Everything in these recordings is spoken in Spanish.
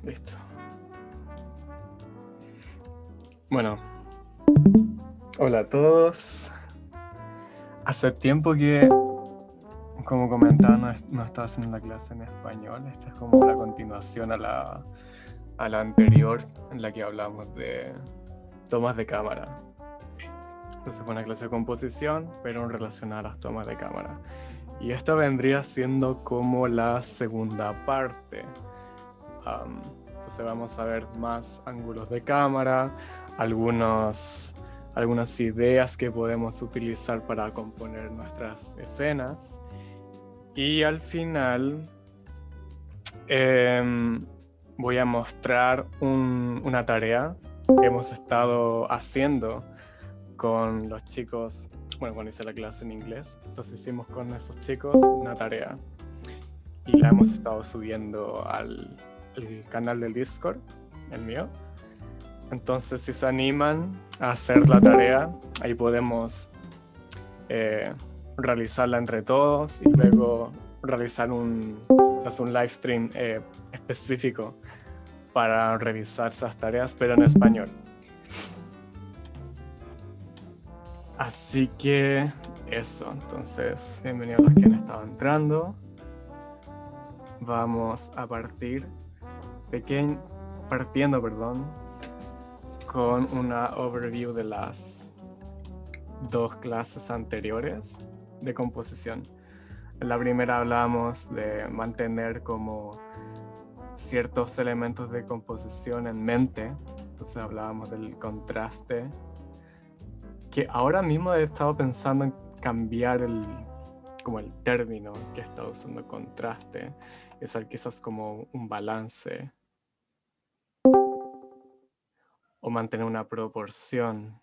Listo. Bueno, hola a todos. Hace tiempo que, como comentaba, no estaba haciendo la clase en español. Esta es como la continuación a la anterior, en la que hablamos de tomas de cámara. Entonces fue una clase de composición, pero en relación a las tomas de cámara. Y esta vendría siendo como la segunda parte. Entonces vamos a ver más ángulos de cámara, algunas ideas que podemos utilizar para componer nuestras escenas. Y al final voy a mostrar una tarea que hemos estado haciendo con los chicos. Bueno, cuando hice la clase en inglés, entonces hicimos con esos chicos una tarea y la hemos estado subiendo al canal del Discord, el mío. Entonces, si se animan a hacer la tarea, ahí podemos realizarla entre todos y luego realizar un live stream específico para revisar esas tareas, pero en español. Así que eso, entonces, bienvenidos a los que han estado entrando. Vamos a partiendo, con una overview de las dos clases anteriores de composición. En la primera hablábamos de mantener como ciertos elementos de composición en mente. Entonces hablábamos del contraste, que ahora mismo he estado pensando en cambiar el término que he estado usando, contraste, es quizás como un balance o mantener una proporción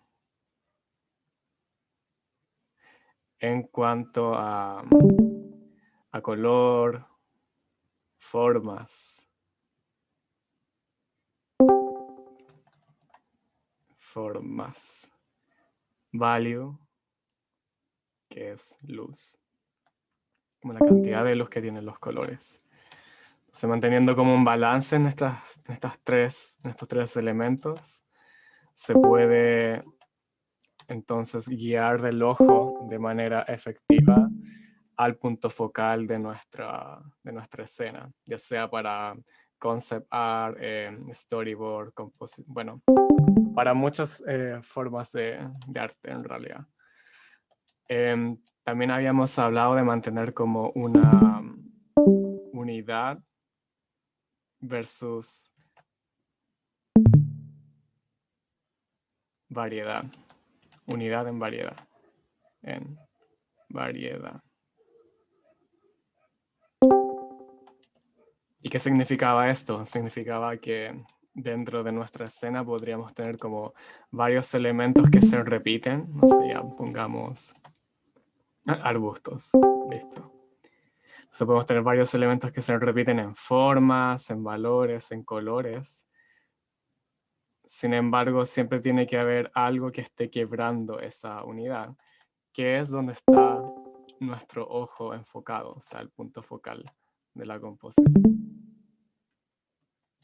en cuanto a color, formas, value, que es luz, como la cantidad de luz que tienen los colores. Entonces, manteniendo como un balance en estos tres elementos, se puede entonces guiar del ojo de manera efectiva al punto focal de nuestra escena, ya sea para concept art, storyboard, bueno, para muchas formas de arte en realidad. También habíamos hablado de mantener como una unidad versus variedad. Unidad en variedad. En variedad. ¿Y qué significaba esto? Significaba que dentro de nuestra escena podríamos tener como varios elementos que se repiten. No sé, ya pongamos arbustos. Listo. Entonces podemos tener varios elementos que se repiten en formas, en valores, en colores. Sin embargo, siempre tiene que haber algo que esté quebrando esa unidad, que es donde está nuestro ojo enfocado, o sea, el punto focal de la composición.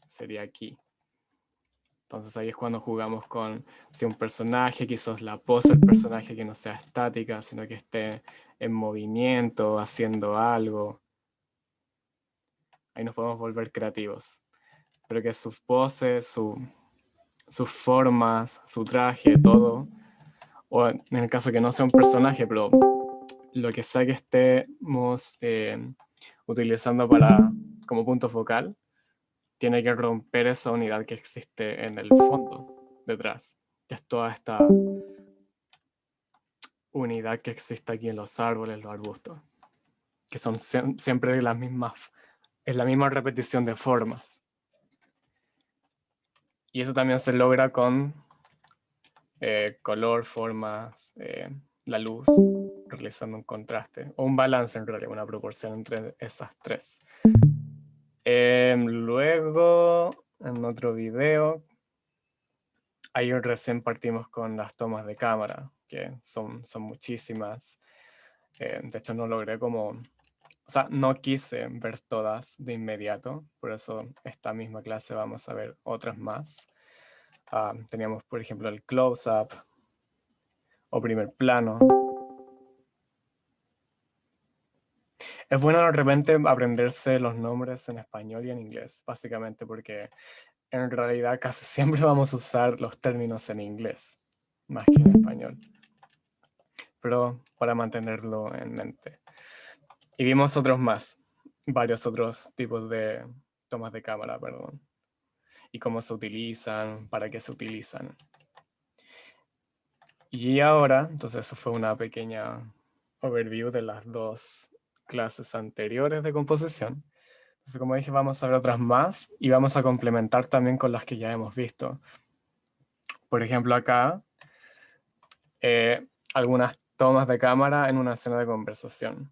Sería aquí. Entonces ahí es cuando jugamos con si un personaje, quizás la pose del personaje que no sea estática, sino que esté en movimiento, haciendo algo. Ahí nos podemos volver creativos. Pero que sus poses, sus formas, su traje, todo, o en el caso que no sea un personaje, pero lo que sea que estemos utilizando como punto focal, tiene que romper esa unidad que existe en el fondo, detrás, que es toda esta unidad que existe aquí en los árboles, los arbustos, que son siempre es la misma repetición de formas. Y eso también se logra con color, formas, la luz, realizando un contraste, o un balance en realidad, una proporción entre esas tres. Luego, en otro video, ahí recién partimos con las tomas de cámara, que son muchísimas. De hecho, no logré como O sea, no quise ver todas de inmediato, por eso esta misma clase vamos a ver otras más. Teníamos, por ejemplo, el close-up o primer plano. Es bueno de repente aprenderse los nombres en español y en inglés, básicamente porque en realidad casi siempre vamos a usar los términos en inglés, más que en español, pero para mantenerlo en mente. Y vimos otros más, varios otros tipos de tomas de cámara, perdón, y cómo se utilizan, para qué se utilizan. Y ahora, entonces eso fue una pequeña overview de las dos clases anteriores de composición. Entonces, como dije, vamos a ver otras más y vamos a complementar también con las que ya hemos visto. Por ejemplo, acá, algunas tomas de cámara en una escena de conversación.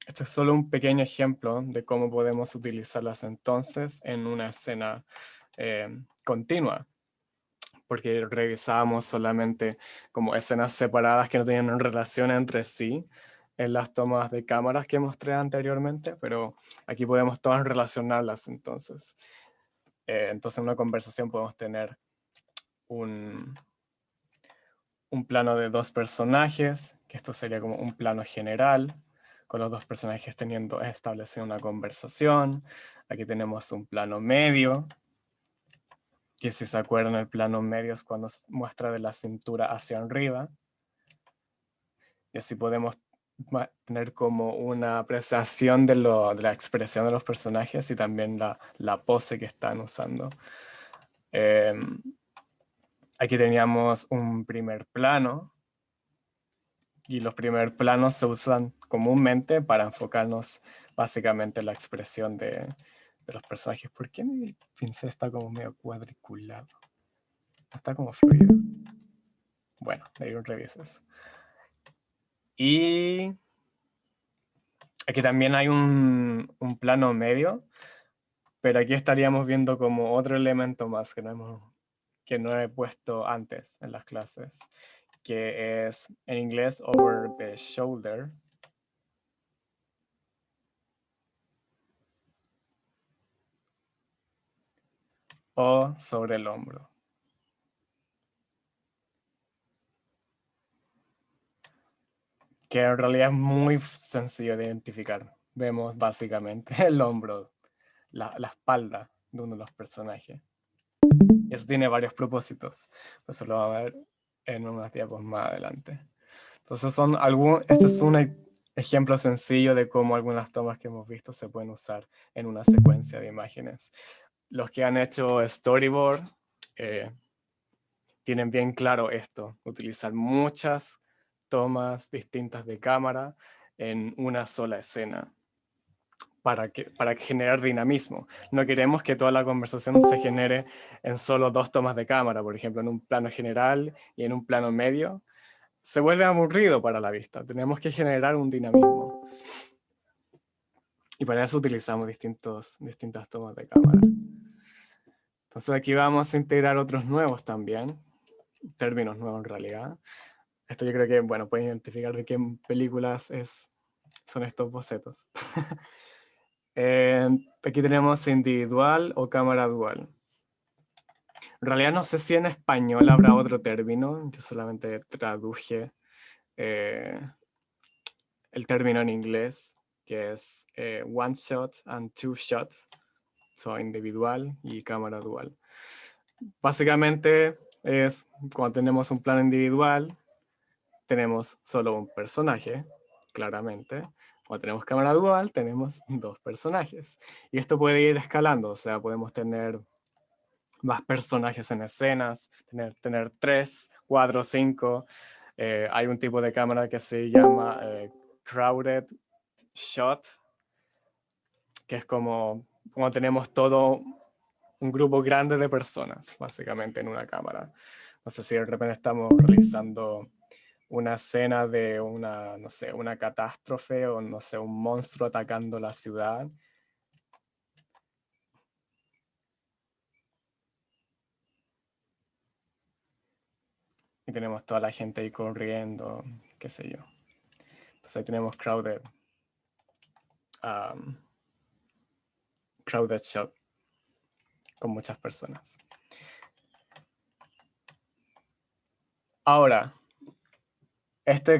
Esto es solo un pequeño ejemplo de cómo podemos utilizarlas entonces en una escena continua, porque revisábamos solamente como escenas separadas que no tenían relación entre sí en las tomas de cámaras que mostré anteriormente, pero aquí podemos todas relacionarlas entonces. Entonces en una conversación podemos tener un plano de dos personajes, que esto sería como un plano general, con los dos personajes teniendo establecido una conversación. Aquí tenemos un plano medio, que si se acuerdan el plano medio es cuando muestra de la cintura hacia arriba. Y así podemos tener como una apreciación de la expresión de los personajes y también la pose que están usando. Aquí teníamos un primer plano, y los primer planos se usan comúnmente para enfocarnos básicamente en la expresión de los personajes. ¿Por qué mi pincel está como medio cuadriculado? Está como fluido. Bueno, de ahí un reviso eso. Y aquí también hay un plano medio, pero aquí estaríamos viendo como otro elemento más que no he puesto antes en las clases, que es en inglés over the shoulder. O sobre el hombro. Que en realidad es muy sencillo de identificar. Vemos básicamente el hombro, la espalda de uno de los personajes. Y eso tiene varios propósitos. Eso lo vamos a ver en unos diapos más adelante. Entonces este es un ejemplo sencillo de cómo algunas tomas que hemos visto se pueden usar en una secuencia de imágenes. Los que han hecho storyboard tienen bien claro esto, utilizar muchas tomas distintas de cámara en una sola escena para generar dinamismo. No queremos que toda la conversación se genere en solo dos tomas de cámara, por ejemplo, en un plano general y en un plano medio. Se vuelve aburrido para la vista. Tenemos que generar un dinamismo. Y para eso utilizamos distintas tomas de cámara. Entonces aquí vamos a integrar otros nuevos también, términos nuevos en realidad. Esto yo creo que, bueno, pueden identificar de qué películas son estos bocetos. Aquí tenemos individual o cámara dual. En realidad no sé si en español habrá otro término, yo solamente traduje el término en inglés, que es one shot and two shots, so individual y cámara dual. Básicamente es cuando tenemos un plano individual, tenemos solo un personaje, claramente. Cuando tenemos cámara dual, tenemos dos personajes. Y esto puede ir escalando, o sea, podemos tener más personajes en escenas, tener 3, 4, 5. Hay un tipo de cámara que se llama crowded shot, que es como tenemos todo un grupo grande de personas, básicamente, en una cámara. No sé si de repente estamos realizando una escena de no sé, una catástrofe o, no sé, un monstruo atacando la ciudad. Y tenemos toda la gente ahí corriendo, qué sé yo. Entonces ahí tenemos crowded crowded shot con muchas personas. Ahora, este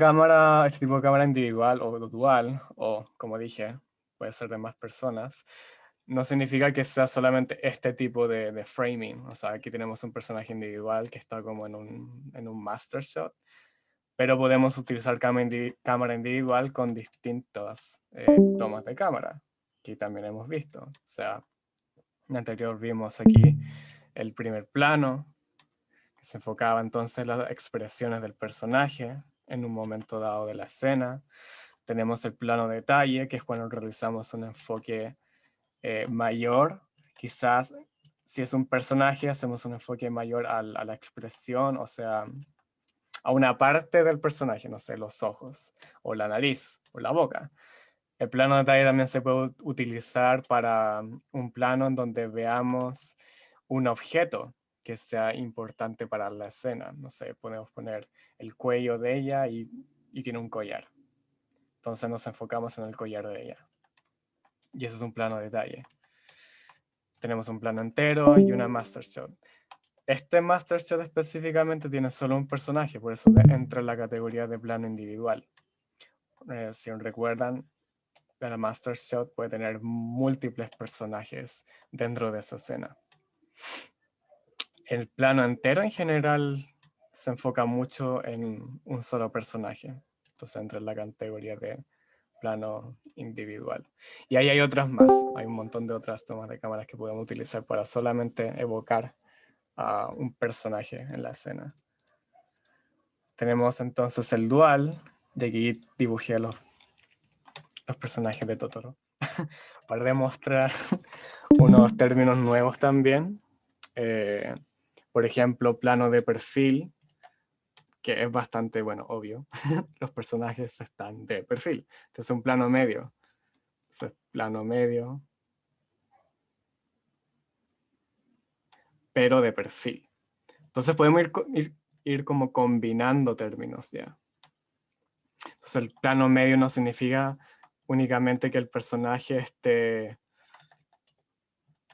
tipo de cámara individual o dual, o como dije, puede ser de más personas, no significa que sea solamente este tipo de framing. O sea, aquí tenemos un personaje individual que está como en un master shot, pero podemos utilizar cámara individual con distintas tomas de cámara, que también hemos visto. O sea, en anterior vimos aquí el primer plano, que se enfocaba entonces en las expresiones del personaje en un momento dado de la escena. Tenemos el plano detalle, que es cuando realizamos un enfoque mayor. Quizás si es un personaje, hacemos un enfoque mayor a la expresión, o sea, a una parte del personaje, no sé, los ojos, o la nariz, o la boca. El plano detalle también se puede utilizar para un plano en donde veamos un objeto que sea importante para la escena. No sé, podemos poner el cuello de ella y tiene un collar. Entonces nos enfocamos en el collar de ella. Y eso es un plano detalle. Tenemos un plano entero y una master shot. Este master shot específicamente tiene solo un personaje, por eso entra en la categoría de plano individual. Si recuerdan, la master shot puede tener múltiples personajes dentro de esa escena. El plano entero en general se enfoca mucho en un solo personaje. Entonces entra en la categoría de plano individual. Y ahí hay otras más. Hay un montón de otras tomas de cámaras que podemos utilizar para solamente evocar a un personaje en la escena. Tenemos entonces el dual, y aquí dibujé los personajes de Totoro, para demostrar unos términos nuevos también. Por ejemplo, plano de perfil, que es bastante, bueno, obvio. Los personajes están de perfil. Este es un plano medio. Entonces, plano medio, pero de perfil. Entonces podemos ir como combinando términos ya. Entonces el plano medio no significa únicamente que el personaje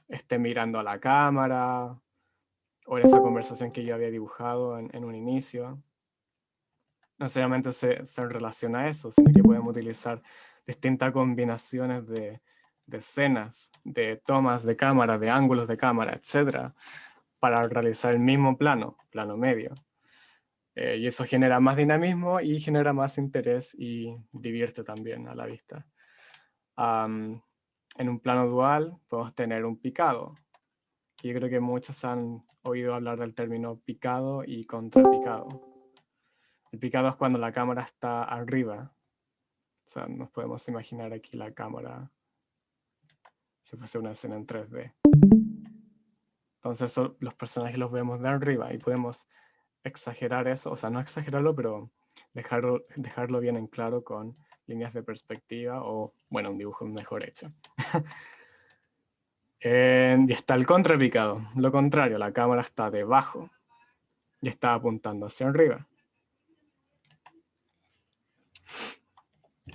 esté mirando a la cámara o en esa conversación que yo había dibujado en un inicio. No necesariamente se relaciona a eso, sino que podemos utilizar distintas combinaciones de escenas, de tomas de cámara, de ángulos de cámara, etcétera, para realizar el mismo plano medio. Y eso genera más dinamismo y genera más interés y divierte también a la vista. En un plano dual podemos tener un picado. Yo creo que muchos han oído hablar del término picado y contrapicado. El picado es cuando la cámara está arriba. O sea, nos podemos imaginar aquí la cámara si fuese una escena en 3D. Entonces los personajes los vemos de arriba y podemos exagerar eso, o sea, no exagerarlo, pero dejarlo bien en claro con líneas de perspectiva o, bueno, un dibujo mejor hecho. Y está el contrapicado, lo contrario, la cámara está debajo y está apuntando hacia arriba.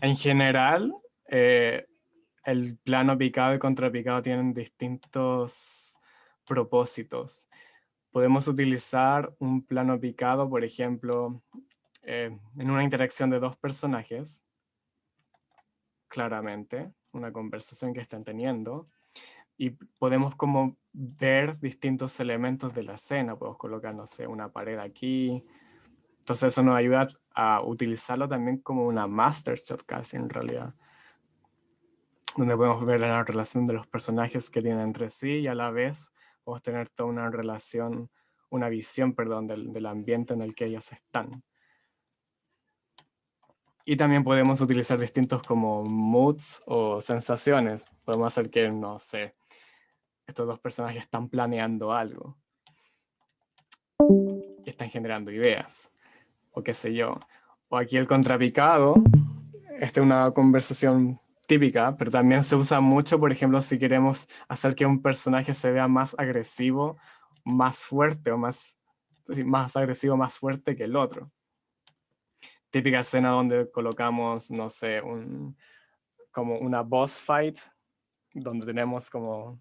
En general, el plano picado y contrapicado tienen distintos propósitos. Podemos utilizar un plano picado, por ejemplo, en una interacción de dos personajes, claramente, una conversación que están teniendo, y podemos como ver distintos elementos de la escena. Podemos colocar, no sé, una pared aquí. Entonces eso nos ayuda a utilizarlo también como una master shot casi en realidad, donde podemos ver la relación de los personajes que tienen entre sí y a la vez podemos tener toda una relación, una visión, perdón, del ambiente en el que ellos están. Y también podemos utilizar distintos como moods o sensaciones. Podemos hacer que, no sé, estos dos personajes están planeando algo y están generando ideas, o qué sé yo. O aquí el contrapicado, esta es una conversación típica, pero también se usa mucho, por ejemplo, si queremos hacer que un personaje se vea más agresivo, más fuerte, o más agresivo, más fuerte que el otro. Típica escena donde colocamos, no sé, como una boss fight, donde tenemos como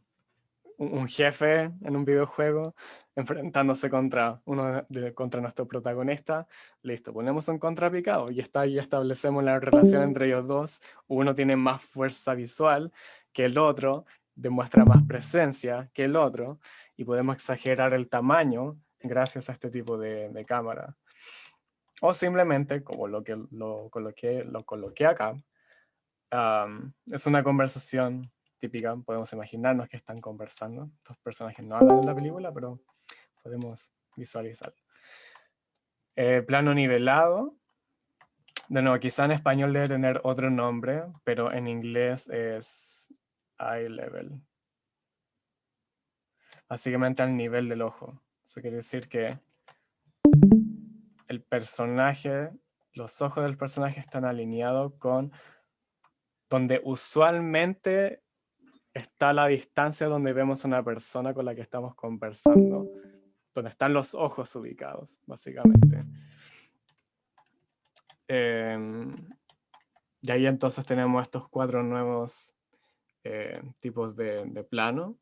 un jefe en un videojuego enfrentándose contra nuestro protagonista. Listo, ponemos un contrapicado y está ahí, establecemos la relación entre ellos dos. Uno tiene más fuerza visual que el otro, demuestra más presencia que el otro, y podemos exagerar el tamaño gracias a este tipo de cámara. O simplemente, como lo coloqué acá, es una conversación típica. Podemos imaginarnos que están conversando. Estos personajes no hablan en la película, pero podemos visualizar. Plano nivelado. De nuevo, quizá en español debe tener otro nombre, pero en inglés es eye level. Básicamente al nivel del ojo. Eso quiere decir que el personaje, los ojos del personaje están alineados con donde usualmente está la distancia donde vemos a una persona con la que estamos conversando, donde están los ojos ubicados, básicamente. Y ahí entonces tenemos estos 4 nuevos tipos de plano: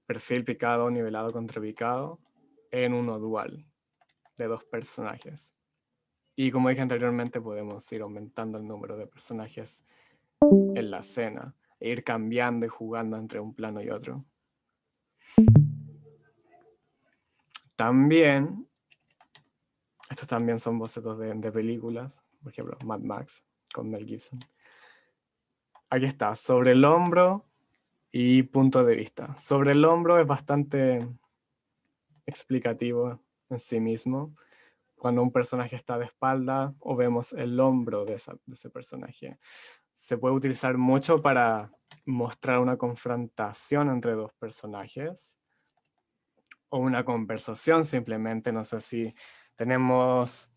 perfil picado, nivelado, contrapicado, en uno dual, de 2 personajes. Y como dije anteriormente, podemos ir aumentando el número de personajes en la escena, e ir cambiando y jugando entre un plano y otro. También, estos también son bocetos de películas, por ejemplo, Mad Max con Mel Gibson. Aquí está, sobre el hombro y punto de vista. Sobre el hombro es bastante explicativo en sí mismo. Cuando un personaje está de espalda o vemos el hombro de ese personaje. Se puede utilizar mucho para mostrar una confrontación entre 2 personajes o una conversación simplemente. No sé si tenemos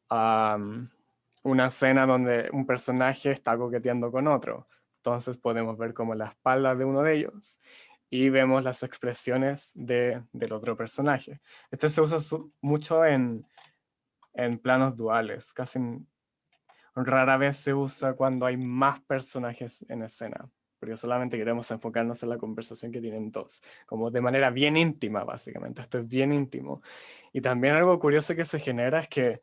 una escena donde un personaje está coqueteando con otro. Entonces podemos ver como la espalda de uno de ellos y vemos las expresiones del otro personaje. Este se usa mucho en planos duales. Rara vez se usa cuando hay más personajes en escena, porque solamente queremos enfocarnos en la conversación que tienen 2, como de manera bien íntima, básicamente. Esto es bien íntimo. Y también algo curioso que se genera es que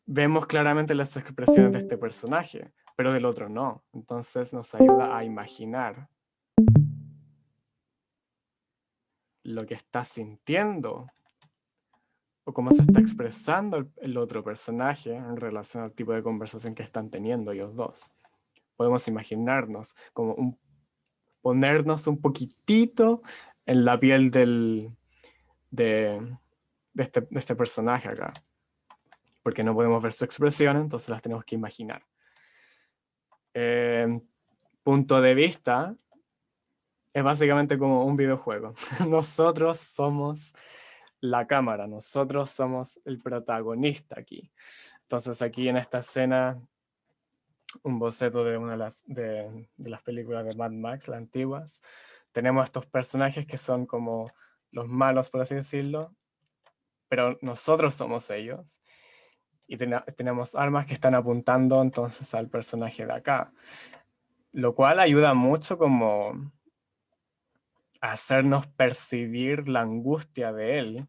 vemos claramente las expresiones de este personaje, pero del otro no. Entonces nos ayuda a imaginar lo que está sintiendo o cómo se está expresando el otro personaje en relación al tipo de conversación que están teniendo ellos dos. Podemos imaginarnos como ponernos un poquitito en la piel de este personaje acá, porque no podemos ver su expresión, entonces las tenemos que imaginar. Punto de vista es básicamente como un videojuego. Nosotros somos la cámara, nosotros somos el protagonista aquí. Entonces aquí en esta escena, un boceto de una de las películas de Mad Max, las antiguas, tenemos estos personajes que son como los malos, por así decirlo, pero nosotros somos ellos. Y tenemos armas que están apuntando entonces al personaje de acá, lo cual ayuda mucho como a hacernos percibir la angustia de él,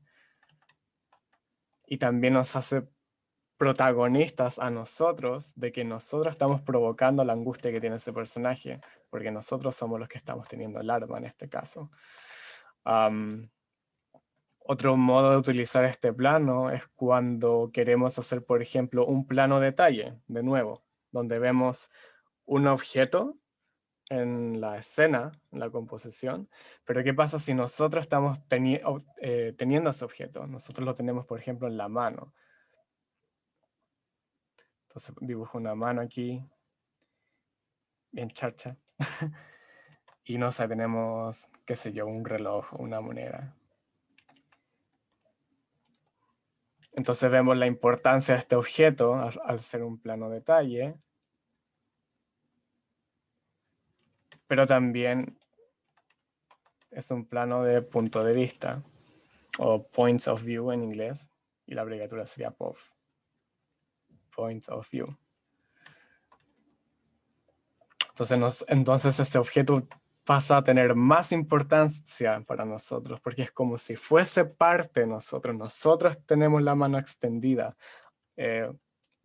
y también nos hace protagonistas a nosotros de que nosotros estamos provocando la angustia que tiene ese personaje, porque nosotros somos los que estamos teniendo el arma en este caso. Otro modo de utilizar este plano es cuando queremos hacer, por ejemplo, un plano detalle, de nuevo, donde vemos un objeto en la escena, en la composición, pero ¿qué pasa si nosotros estamos teniendo ese objeto? Nosotros lo tenemos, por ejemplo, en la mano. Entonces dibujo una mano aquí, bien charcha. Y no sé, tenemos, qué sé yo, un reloj, una moneda. Entonces vemos la importancia de este objeto al ser un plano detalle, pero también es un plano de punto de vista, o points of view en inglés, y la abreviatura sería POV, points of view. Entonces ese objeto pasa a tener más importancia para nosotros, porque es como si fuese parte de nosotros. Nosotros tenemos la mano extendida eh,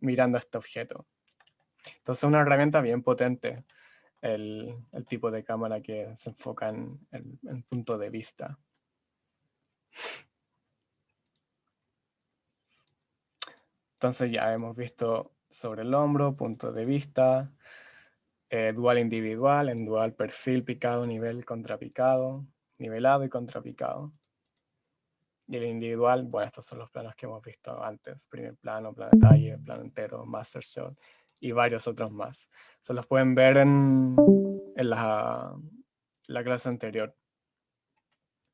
mirando este objeto. Entonces es una herramienta bien potente el tipo de cámara que se enfoca en punto de vista. Entonces ya hemos visto sobre el hombro, punto de vista, dual individual, en dual perfil, picado, nivel, contrapicado, nivelado y contrapicado. Y el individual, bueno, estos son los planos que hemos visto antes. Primer plano, plano detalle, plano entero, master shot y varios otros más. Se los pueden ver en la clase anterior,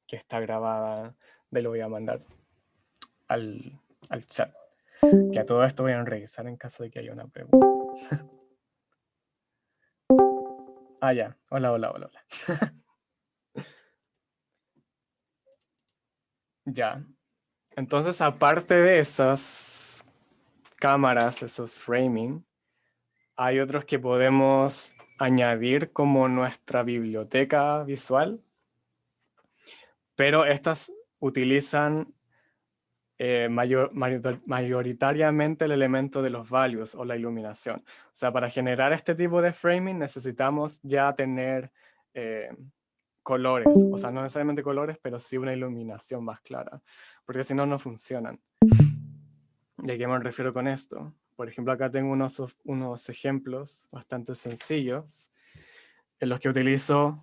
que está grabada. De lo voy a mandar al chat. Que a todo esto voy a revisar en caso de que haya una pregunta. Ah, ya. Hola, hola, hola, hola. Ya. Entonces, aparte de esas cámaras, esos framing, hay otros que podemos añadir como nuestra biblioteca visual, pero estas utilizan mayoritariamente el elemento de los values o la iluminación. O sea, para generar este tipo de framing necesitamos ya tener colores, o sea, no necesariamente colores, pero sí una iluminación más clara, porque si no, no funcionan. ¿Y a qué me refiero con esto? Por ejemplo, acá tengo unos ejemplos bastante sencillos en los que utilizo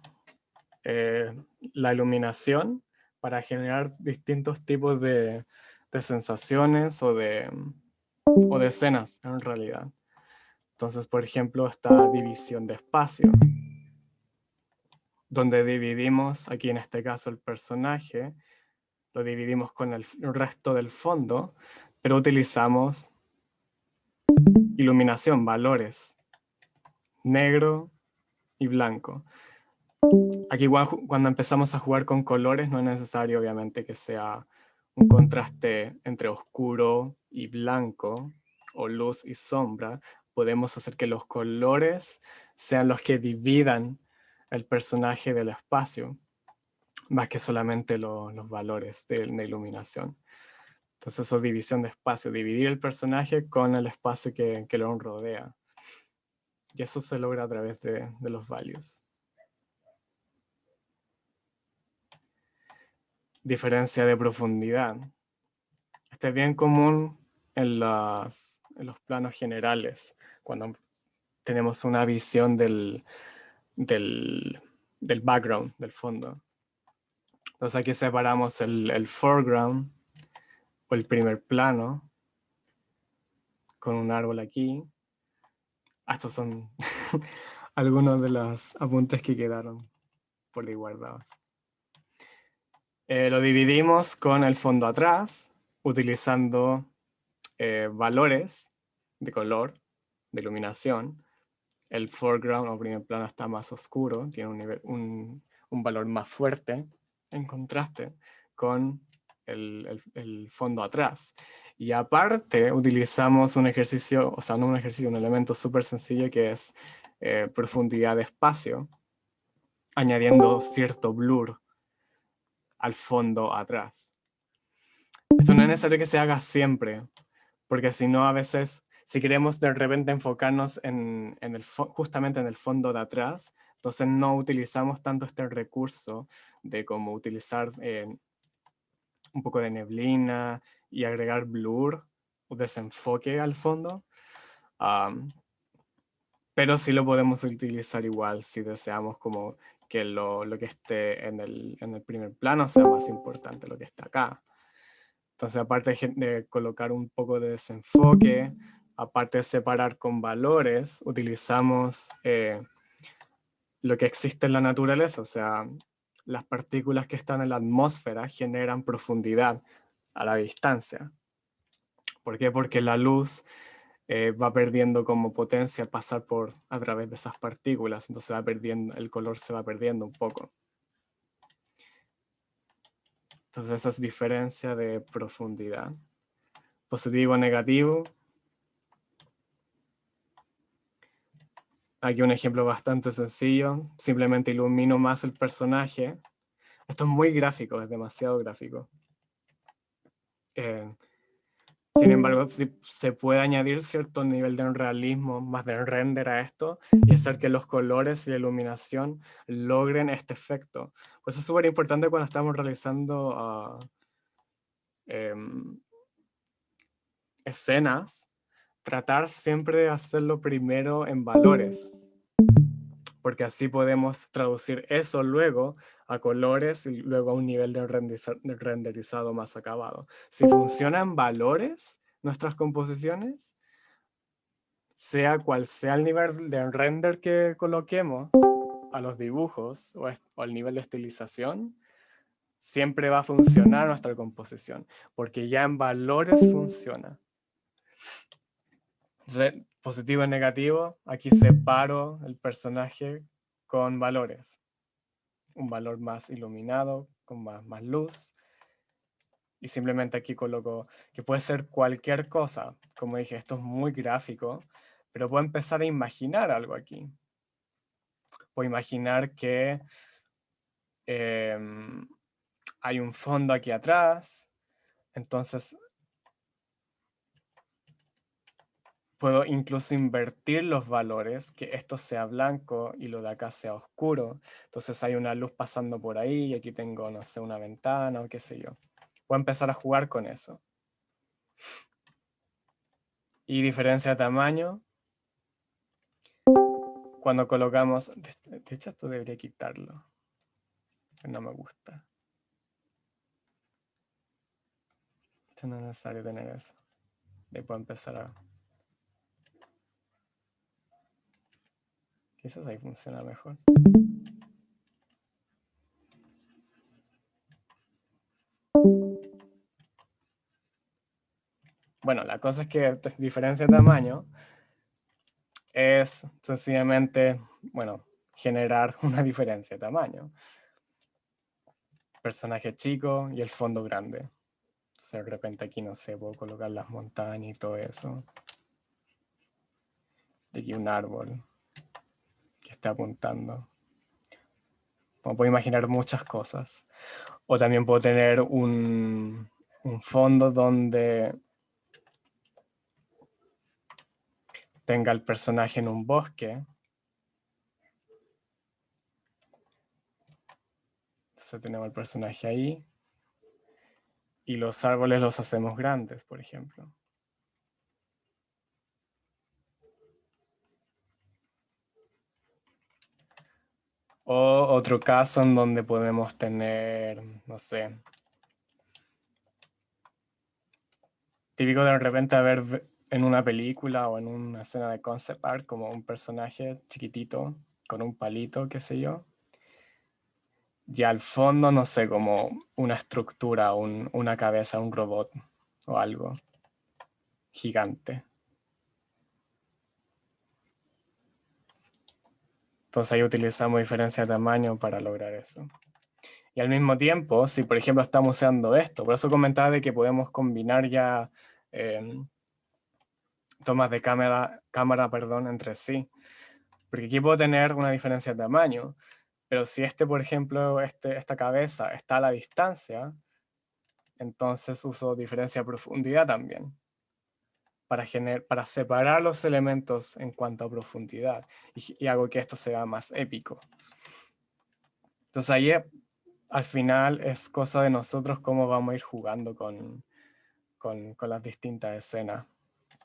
la iluminación para generar distintos tipos de sensaciones o de escenas en realidad. Entonces, por ejemplo, esta división de espacio, donde dividimos, aquí en este caso el personaje, lo dividimos con el resto del fondo, pero utilizamos iluminación, valores, negro y blanco. Aquí cuando empezamos a jugar con colores no es necesario obviamente que sea un contraste entre oscuro y blanco o luz y sombra. Podemos hacer que los colores sean los que dividan el personaje del espacio, más que solamente los valores de la iluminación. Entonces eso es división de espacio, dividir el personaje con el espacio que lo rodea. Y eso se logra a través de los values. Diferencia de profundidad. Este es bien común en los planos generales, cuando tenemos una visión del, del background, del fondo. Entonces aquí separamos el foreground o el primer plano con un árbol aquí. Estos son algunos de los apuntes que quedaron por ahí guardados. Lo dividimos con el fondo atrás, utilizando valores de color, de iluminación. El foreground o primer plano está más oscuro, tiene un valor más fuerte en contraste con el fondo atrás. Y aparte utilizamos un ejercicio, o sea, no un ejercicio, un elemento súper sencillo que es profundidad de espacio, añadiendo cierto blur al fondo atrás. Esto no es necesario que se haga siempre, porque si no, a veces, si queremos de repente enfocarnos justamente en el fondo de atrás, entonces no utilizamos tanto este recurso de cómo utilizar un poco de neblina y agregar blur o desenfoque al fondo. Um, pero sí lo podemos utilizar igual si deseamos como que lo que esté en el primer plano sea más importante lo que está acá. Entonces, aparte de colocar un poco de desenfoque, aparte de separar con valores, utilizamos lo que existe en la naturaleza, o sea, las partículas que están en la atmósfera generan profundidad a la distancia. ¿Por qué? Porque la luz va perdiendo como potencia al pasar a través de esas partículas, entonces va perdiendo, el color se va perdiendo un poco. Entonces esa es diferencia de profundidad. Positivo, negativo. Aquí un ejemplo bastante sencillo. Simplemente ilumino más el personaje. Esto es muy gráfico, es demasiado gráfico. Eh, Sin embargo, sí se puede añadir cierto nivel de realismo, más de render a esto, y hacer que los colores y la iluminación logren este efecto. Pues es súper importante cuando estamos realizando em, escenas, tratar siempre de hacerlo primero en valores, porque así podemos traducir eso luego a colores y luego a un nivel de renderizado más acabado. Si funcionan valores nuestras composiciones, sea cual sea el nivel de render que coloquemos a los dibujos o al nivel de estilización, siempre va a funcionar nuestra composición, porque ya en valores funciona. Entonces, positivo y negativo, aquí separo el personaje con valores. Un valor más iluminado, con más luz. Y simplemente aquí coloco que puede ser cualquier cosa. Como dije, esto es muy gráfico, pero puedo empezar a imaginar algo aquí. Puedo imaginar que hay un fondo aquí atrás, entonces puedo incluso invertir los valores, que esto sea blanco y lo de acá sea oscuro. Entonces hay una luz pasando por ahí y aquí tengo, no sé, una ventana o qué sé yo. Voy a empezar a jugar con eso. Y diferencia de tamaño. Cuando colocamos... De hecho, esto debería quitarlo. No me gusta. Esto no es necesario tener eso. Y puedo empezar a... Quizás ahí funciona mejor. Bueno, la cosa es que diferencia de tamaño es sencillamente, bueno, generar una diferencia de tamaño. Personaje chico y el fondo grande. Entonces, de repente aquí, no sé, puedo colocar las montañas y todo eso. Y aquí un árbol que está apuntando. Como puedo imaginar muchas cosas. O también puedo tener un fondo donde tenga el personaje en un bosque. Entonces tenemos el personaje ahí. Y los árboles los hacemos grandes, por ejemplo. O otro caso en donde podemos tener, no sé, típico de repente ver en una película o en una escena de concept art como un personaje chiquitito con un palito, qué sé yo. Y al fondo, no sé, como una estructura, una cabeza, un robot o algo gigante. Entonces ahí utilizamos diferencia de tamaño para lograr eso. Y al mismo tiempo, si por ejemplo estamos usando esto, por eso comentaba de que podemos combinar ya tomas de cámara, perdón, entre sí. Porque aquí puedo tener una diferencia de tamaño, pero si por ejemplo, esta cabeza está a la distancia, entonces uso diferencia de profundidad también, para separar los elementos en cuanto a profundidad, y hago que esto sea más épico. Entonces ahí al final es cosa de nosotros cómo vamos a ir jugando con las distintas escenas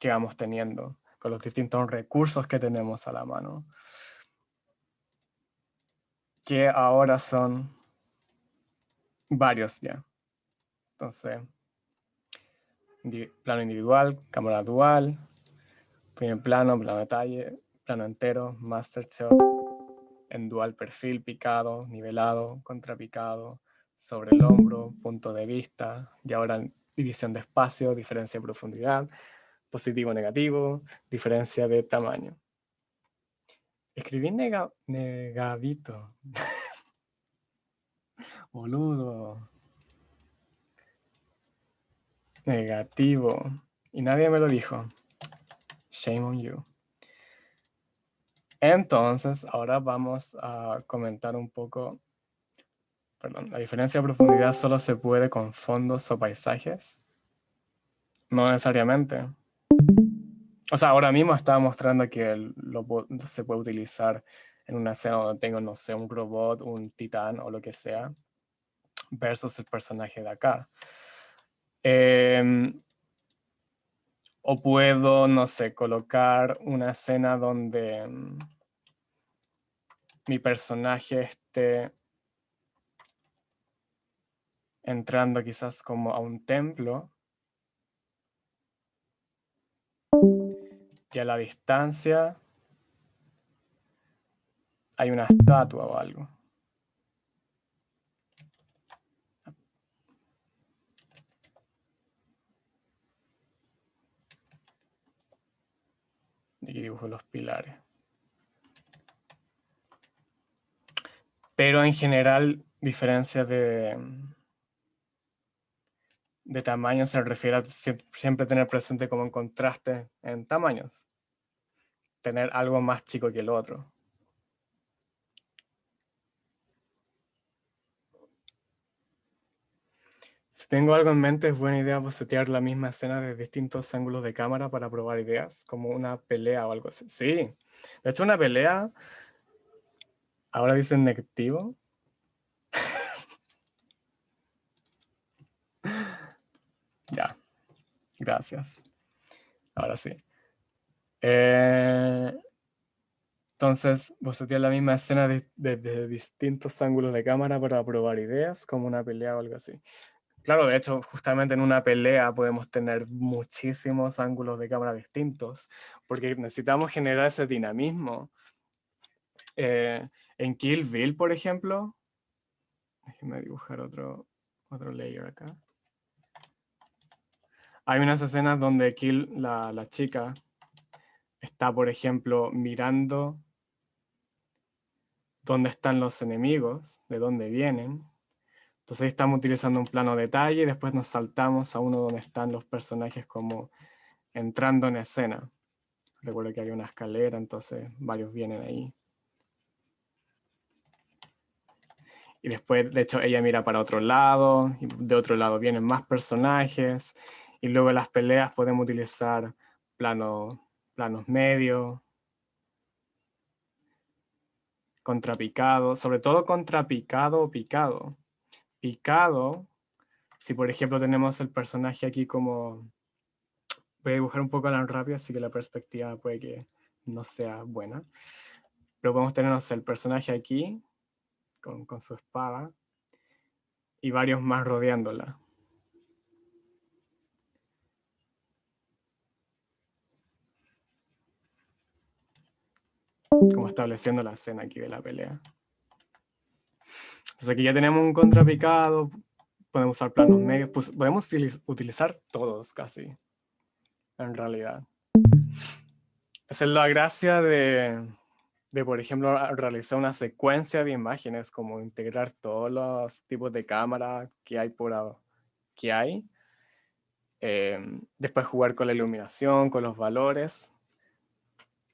que vamos teniendo, con los distintos recursos que tenemos a la mano, que ahora son varios ya. Entonces, plano individual, cámara dual, primer plano, plano detalle, plano entero, master shot, en dual perfil, picado, nivelado, contrapicado, sobre el hombro, punto de vista, y ahora división de espacio, diferencia de profundidad, positivo, negativo, diferencia de tamaño. Escribí negadito. Boludo. Negativo. Y nadie me lo dijo. Shame on you. Entonces, ahora vamos a comentar un poco, perdón, la diferencia de profundidad solo se puede con fondos o paisajes. No necesariamente. O sea, ahora mismo estaba mostrando que se puede utilizar en una escena donde tengo, no sé, un robot, un titán o lo que sea, versus el personaje de acá. O puedo, no sé, colocar una escena donde mi personaje esté entrando quizás como a un templo y a la distancia hay una estatua o algo. Y aquí dibujo los pilares. Pero en general, diferencia de tamaño se refiere a siempre tener presente como un contraste en tamaños. Tener algo más chico que el otro. Si tengo algo en mente, es buena idea bocetear la misma escena de distintos ángulos de cámara para probar ideas, como una pelea o algo así. Sí, de hecho una pelea, ahora dicen negativo. Ya, gracias. Ahora sí. Eh, entonces, bocetear la misma escena desde distintos ángulos de cámara para probar ideas, como una pelea o algo así. Claro, de hecho, justamente en una pelea podemos tener muchísimos ángulos de cámara distintos, porque necesitamos generar ese dinamismo. En Kill Bill, por ejemplo, déjenme dibujar otro layer acá. Hay unas escenas donde la chica, está, por ejemplo, mirando dónde están los enemigos, de dónde vienen. Entonces estamos utilizando un plano detalle y después nos saltamos a uno donde están los personajes como entrando en escena. Recuerdo que hay una escalera, entonces varios vienen ahí. Y después, de hecho, ella mira para otro lado, y de otro lado vienen más personajes, y luego en las peleas podemos utilizar planos medios, contrapicado, sobre todo contrapicado o picado. Picado, si por ejemplo tenemos el personaje aquí como, voy a dibujar un poco a la rápida, así que la perspectiva puede que no sea buena, pero podemos tener, no sé, el personaje aquí, con su espada, y varios más rodeándola. Como estableciendo la escena aquí de la pelea. Entonces aquí ya tenemos un contrapicado, podemos usar planos medios, pues podemos utilizar todos casi, en realidad. Esa es la gracia por ejemplo, realizar una secuencia de imágenes, como integrar todos los tipos de cámara que hay que hay. Después jugar con la iluminación, con los valores.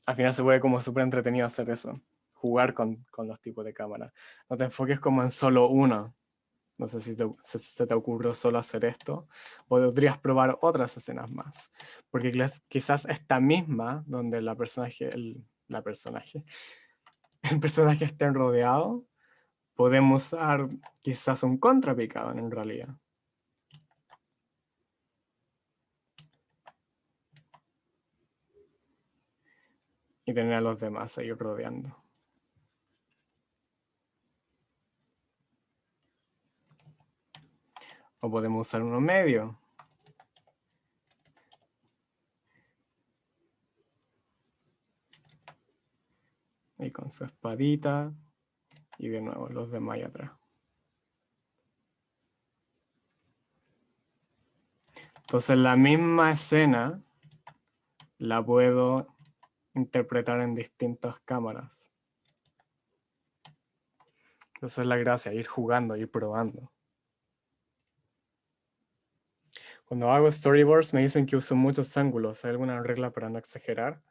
Al final se puede como súper entretenido hacer eso, jugar con los tipos de cámara. No te enfoques como en solo uno. No sé si se te ocurrió solo hacer esto. Podrías probar otras escenas más. Porque quizás esta misma, donde el personaje esté rodeado, podemos usar quizás un contrapicado en realidad. Y tener a los demás ahí rodeando. O podemos usar uno medio. Y con su espadita. Y de nuevo los demás ahí atrás. Entonces la misma escena la puedo interpretar en distintas cámaras. Esa es la gracia, ir jugando, ir probando. Cuando hago storyboards me dicen que uso muchos ángulos. ¿Hay alguna regla para no exagerar?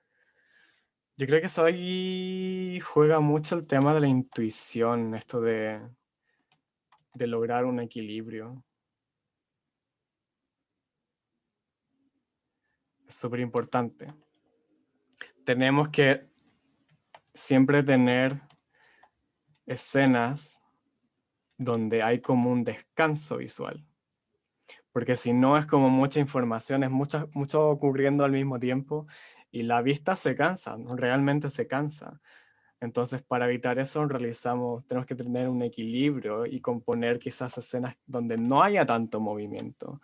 Yo creo que eso ahí juega mucho el tema de la intuición, esto de lograr un equilibrio. Es súper importante. Tenemos que siempre tener escenas donde hay como un descanso visual. Porque si no es como mucha información, es mucho ocurriendo al mismo tiempo y la vista se cansa, ¿no? Realmente se cansa. Entonces, para evitar eso, tenemos que tener un equilibrio y componer quizás escenas donde no haya tanto movimiento,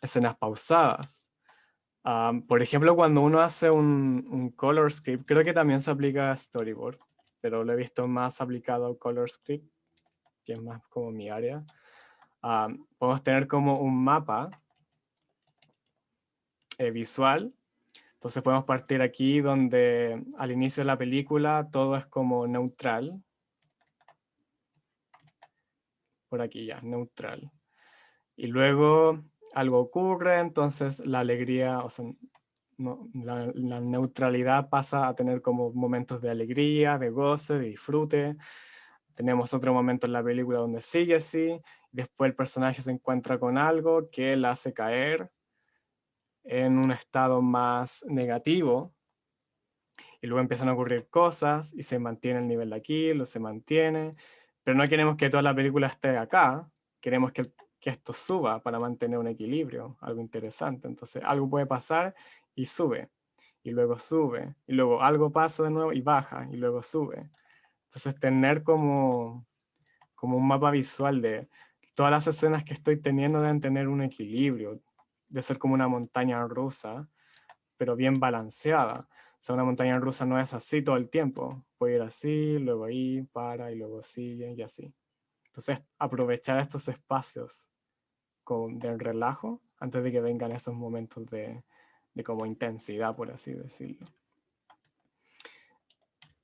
escenas pausadas. Por ejemplo, cuando uno hace un color script, creo que también se aplica a storyboard, pero lo he visto más aplicado a color script, que es más como mi área. Podemos tener como un mapa visual. Entonces podemos partir aquí donde al inicio de la película todo es como neutral. Por aquí ya, neutral. Y luego algo ocurre, entonces la alegría, o sea, no, la neutralidad pasa a tener como momentos de alegría, de goce, de disfrute. Tenemos otro momento en la película donde sigue así, después el personaje se encuentra con algo que la hace caer en un estado más negativo y luego empiezan a ocurrir cosas y se mantiene el nivel de aquí, lo se mantiene, pero no queremos que toda la película esté acá, queremos que esto suba para mantener un equilibrio, algo interesante. Entonces algo puede pasar y sube, y luego sube, y luego algo pasa de nuevo y baja, y luego sube. Entonces tener como un mapa visual de todas las escenas que estoy teniendo deben tener un equilibrio, de ser como una montaña rusa pero bien balanceada. O sea, una montaña rusa no es así todo el tiempo. Puede ir así, luego ahí, para y luego sigue y así. Entonces, aprovechar estos espacios del relajo antes de que vengan esos momentos de como intensidad, por así decirlo.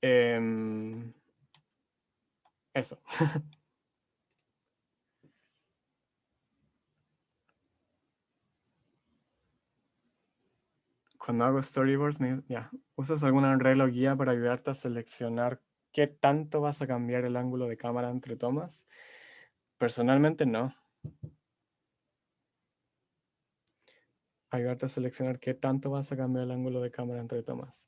Em, eso. Cuando hago storyboards, ya, ¿usas algún arreglo o guía para ayudarte a seleccionar qué tanto vas a cambiar el ángulo de cámara entre tomas? Personalmente no. Ayudarte a seleccionar qué tanto vas a cambiar el ángulo de cámara entre tomas.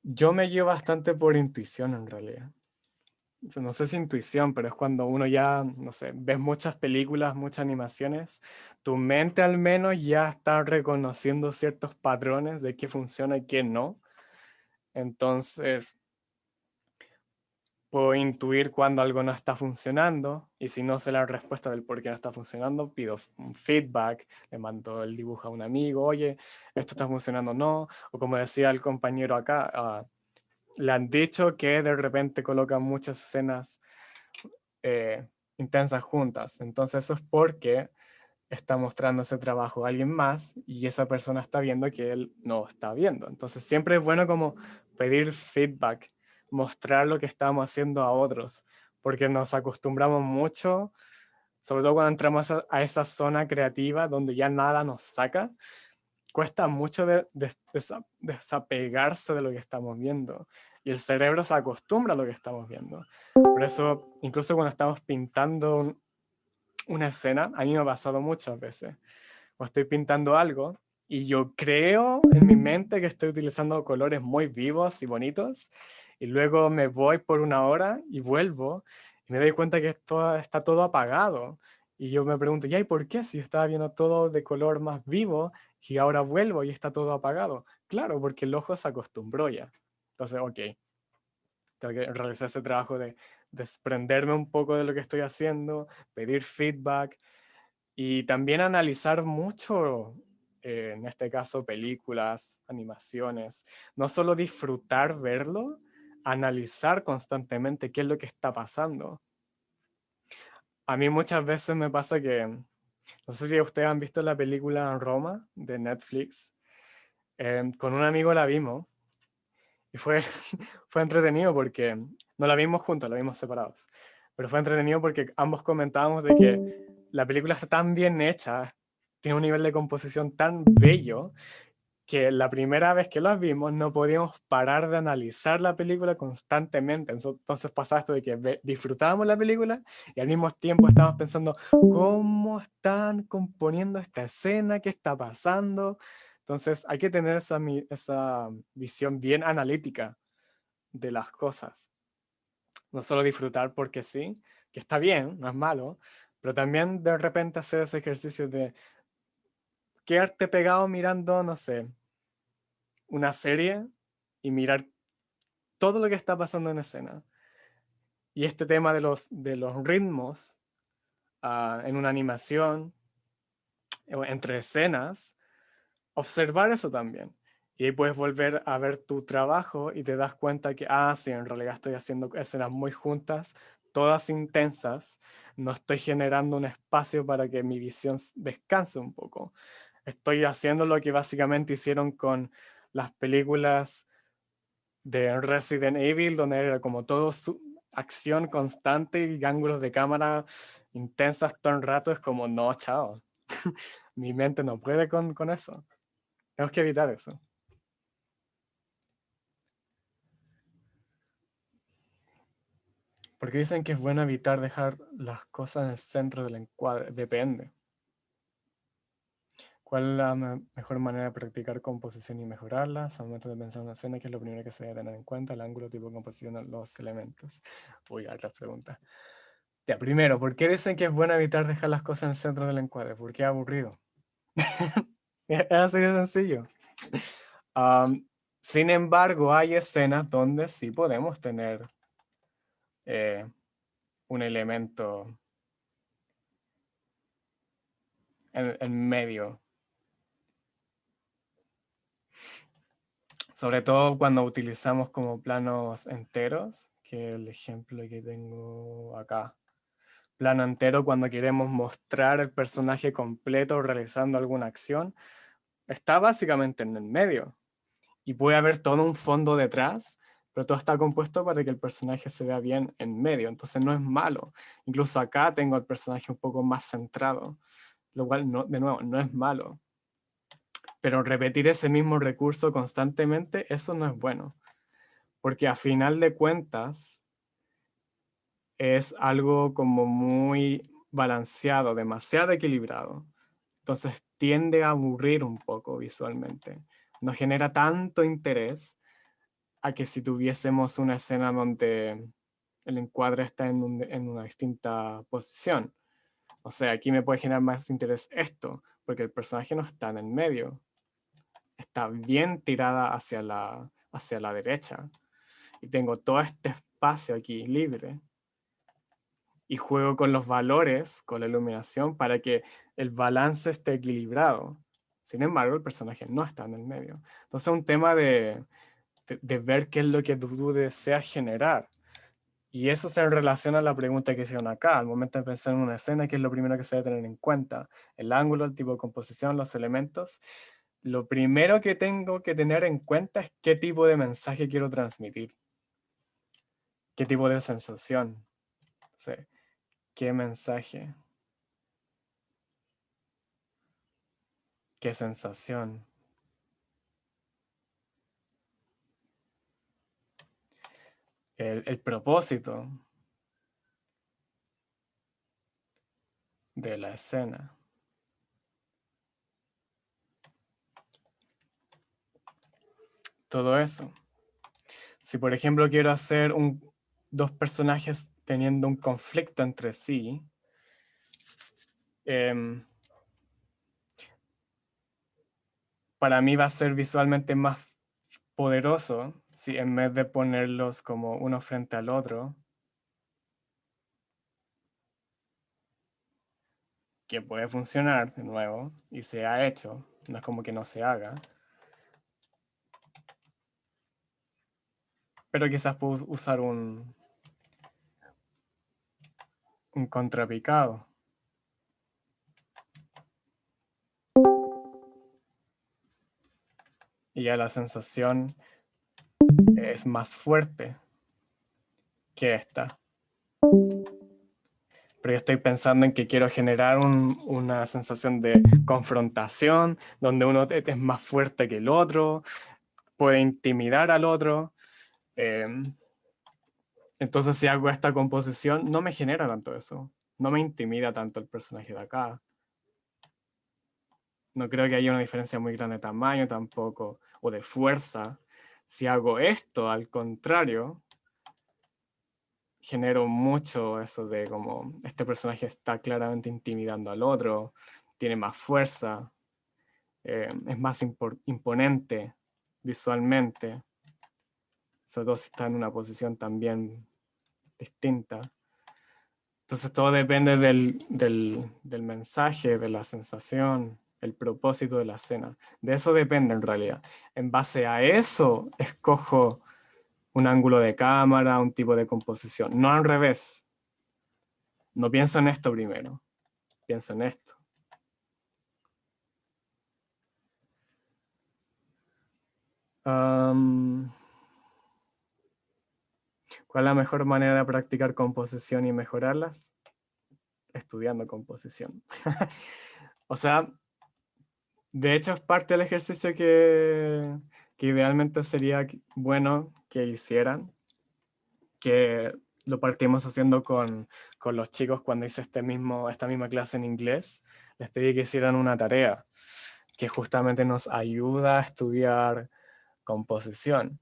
Yo me guío bastante por intuición en realidad. O sea, no sé si intuición, pero es cuando uno ya, no sé, ves muchas películas, muchas animaciones, tu mente al menos ya está reconociendo ciertos patrones de qué funciona y qué no. Entonces, puedo intuir cuando algo no está funcionando y si no sé la respuesta del por qué no está funcionando, pido un feedback, le mando el dibujo a un amigo, oye, esto está funcionando o no, o como decía el compañero acá, le han dicho que de repente colocan muchas escenas eh, intensas juntas, entonces eso es porque está mostrando ese trabajo a alguien más y esa persona está viendo que él no está viendo. Entonces siempre es bueno como pedir feedback, mostrar lo que estamos haciendo a otros, porque nos acostumbramos mucho, sobre todo cuando entramos a esa zona creativa donde ya nada nos saca, cuesta mucho desapegarse de lo que estamos viendo. Y el cerebro se acostumbra a lo que estamos viendo. Por eso, incluso cuando estamos pintando una escena, a mí me ha pasado muchas veces o estoy pintando algo y yo creo en mi mente que estoy utilizando colores muy vivos y bonitos y luego me voy por una hora y vuelvo y me doy cuenta que esto está todo apagado y yo me pregunto, ¿ya y por qué? Si yo estaba viendo todo de color más vivo y ahora vuelvo y está todo apagado. Claro, porque el ojo se acostumbró ya. Entonces, ok, tengo que realizar ese trabajo de desprenderme un poco de lo que estoy haciendo, pedir feedback y también analizar mucho, en este caso, películas, animaciones. No solo disfrutar verlo, analizar constantemente qué es lo que está pasando. A mí muchas veces me pasa que, no sé si ustedes han visto la película Roma de Netflix. Con un amigo la vimos y fue, fue entretenido porque no la vimos juntos, la vimos separados. Pero fue entretenido porque ambos comentábamos de que la película está tan bien hecha, tiene un nivel de composición tan bello, que la primera vez que los vimos no podíamos parar de analizar la película constantemente. Entonces pasaba esto de que disfrutábamos la película y al mismo tiempo estábamos pensando, ¿cómo están componiendo esta escena? ¿Qué está pasando? Entonces hay que tener esa visión bien analítica de las cosas. No solo disfrutar porque sí, que está bien, no es malo, pero también de repente hacer ese ejercicio de quedarte pegado mirando, no sé, una serie y mirar todo lo que está pasando en escena. Y este tema de los ritmos en una animación, entre escenas, observar eso también. Y ahí puedes volver a ver tu trabajo y te das cuenta que, sí, en realidad estoy haciendo escenas muy juntas, todas intensas. No estoy generando un espacio para que mi visión descanse un poco. Estoy haciendo lo que básicamente hicieron con las películas de Resident Evil, donde era como todo acción constante y ángulos de cámara intensas todo el rato. Es como, no, chao. Mi mente no puede con eso. Tenemos que evitar eso. Porque dicen que es bueno evitar dejar las cosas en el centro del encuadre. Depende. ¿Cuál es la mejor manera de practicar composición y mejorarlas? Al momento de pensar en una escena, ¿qué es lo primero que se debe tener en cuenta? El ángulo, tipo de composición, los elementos. Uy, otras preguntas. Ya, primero, ¿por qué dicen que es bueno evitar dejar las cosas en el centro del encuadre? Porque es aburrido. Es así de sencillo. Am, Sin embargo, hay escenas donde sí podemos tener eh, un elemento en medio. Sobre todo cuando utilizamos como planos enteros, que es el ejemplo que tengo acá. Plano entero cuando queremos mostrar el personaje completo realizando alguna acción, está básicamente en el medio. Y puede haber todo un fondo detrás, pero todo está compuesto para que el personaje se vea bien en medio. Entonces no es malo. Incluso acá tengo el personaje un poco más centrado, lo cual, no, de nuevo, no es malo. Pero repetir ese mismo recurso constantemente, eso no es bueno. Porque a final de cuentas es algo como muy balanceado, demasiado equilibrado. Entonces tiende a aburrir un poco visualmente. No genera tanto interés a que si tuviésemos una escena donde el encuadre está en una distinta posición. O sea, aquí me puede generar más interés esto, porque el personaje no está en el medio, está bien tirada hacia la derecha. Y tengo todo este espacio aquí libre. Y juego con los valores, con la iluminación, para que el balance esté equilibrado. Sin embargo, el personaje no está en el medio. Entonces es un tema de ver qué es lo que tú deseas generar. Y eso se relaciona a la pregunta que hicieron acá. Al momento de pensar en una escena, ¿qué es lo primero que se debe tener en cuenta? El ángulo, el tipo de composición, los elementos. Lo primero que tengo que tener en cuenta es qué tipo de mensaje quiero transmitir. ¿Qué tipo de sensación? O sea, ¿qué mensaje? ¿Qué sensación? El propósito de la escena. Todo eso. Si por ejemplo quiero hacer dos personajes teniendo un conflicto entre sí, em, para mí va a ser visualmente más poderoso si en vez de ponerlos como uno frente al otro, que puede funcionar de nuevo y se ha hecho, no es como que no se haga, pero quizás puedo usar un contrapicado y ya la sensación es más fuerte que esta. pero yo estoy pensando en que quiero generar una sensación de confrontación, donde uno es más fuerte que el otro, puede intimidar al otro. eh, entonces si hago esta composición, no me genera tanto eso, no me intimida tanto el personaje de acá. No creo que haya una diferencia muy grande de tamaño tampoco, o de fuerza. Si hago esto, al contrario, genero mucho eso de como este personaje está claramente intimidando al otro, tiene más fuerza, es más imponente visualmente, sobre todo si está en una posición también distinta. Entonces todo depende del mensaje, de la sensación, el propósito de la escena. De eso depende en realidad. En base a eso escojo un ángulo de cámara, un tipo de composición. No al revés. No pienso en esto primero, pienso en esto. ¿Cuál es la mejor manera de practicar composición y mejorarlas? Estudiando composición. O sea, de hecho es parte del ejercicio que idealmente sería bueno que hicieran, que lo partimos haciendo con los chicos cuando hice esta misma clase en inglés. Les pedí que hicieran una tarea que justamente nos ayuda a estudiar composición.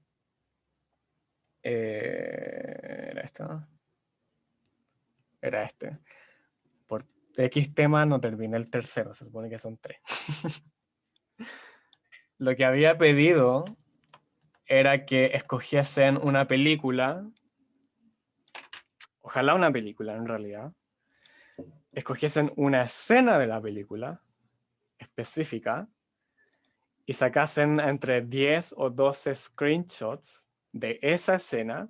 ¿Era esto? Era este. Por X tema no terminé el tercero, se supone que son tres. Lo que había pedido era que escogiesen una película, ojalá una película en realidad, escogiesen una escena de la película específica y sacasen entre 10 o 12 screenshots de esa escena,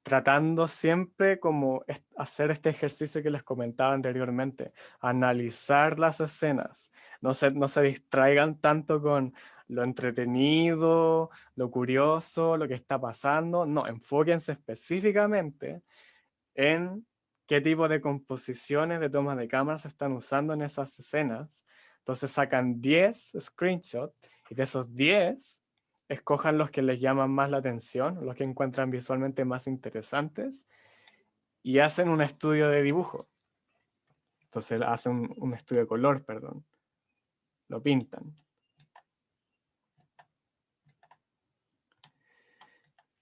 tratando siempre como hacer este ejercicio que les comentaba anteriormente, analizar las escenas, no se distraigan tanto con lo entretenido, lo curioso, lo que está pasando, no, enfóquense específicamente en qué tipo de composiciones de tomas de cámara se están usando en esas escenas. Entonces sacan 10 screenshots y de esos 10 escojan los que les llaman más la atención, los que encuentran visualmente más interesantes y hacen un estudio de dibujo. Entonces hacen un estudio de color, perdón. Lo pintan.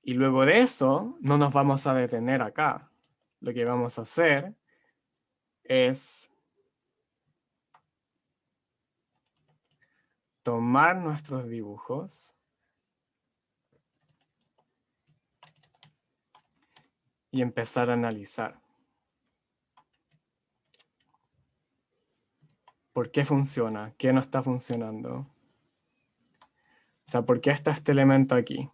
Y luego de eso, no nos vamos a detener acá. Lo que vamos a hacer es tomar nuestros dibujos y empezar a analizar. ¿Por qué funciona? ¿Qué no está funcionando? O sea, ¿por qué está este elemento aquí?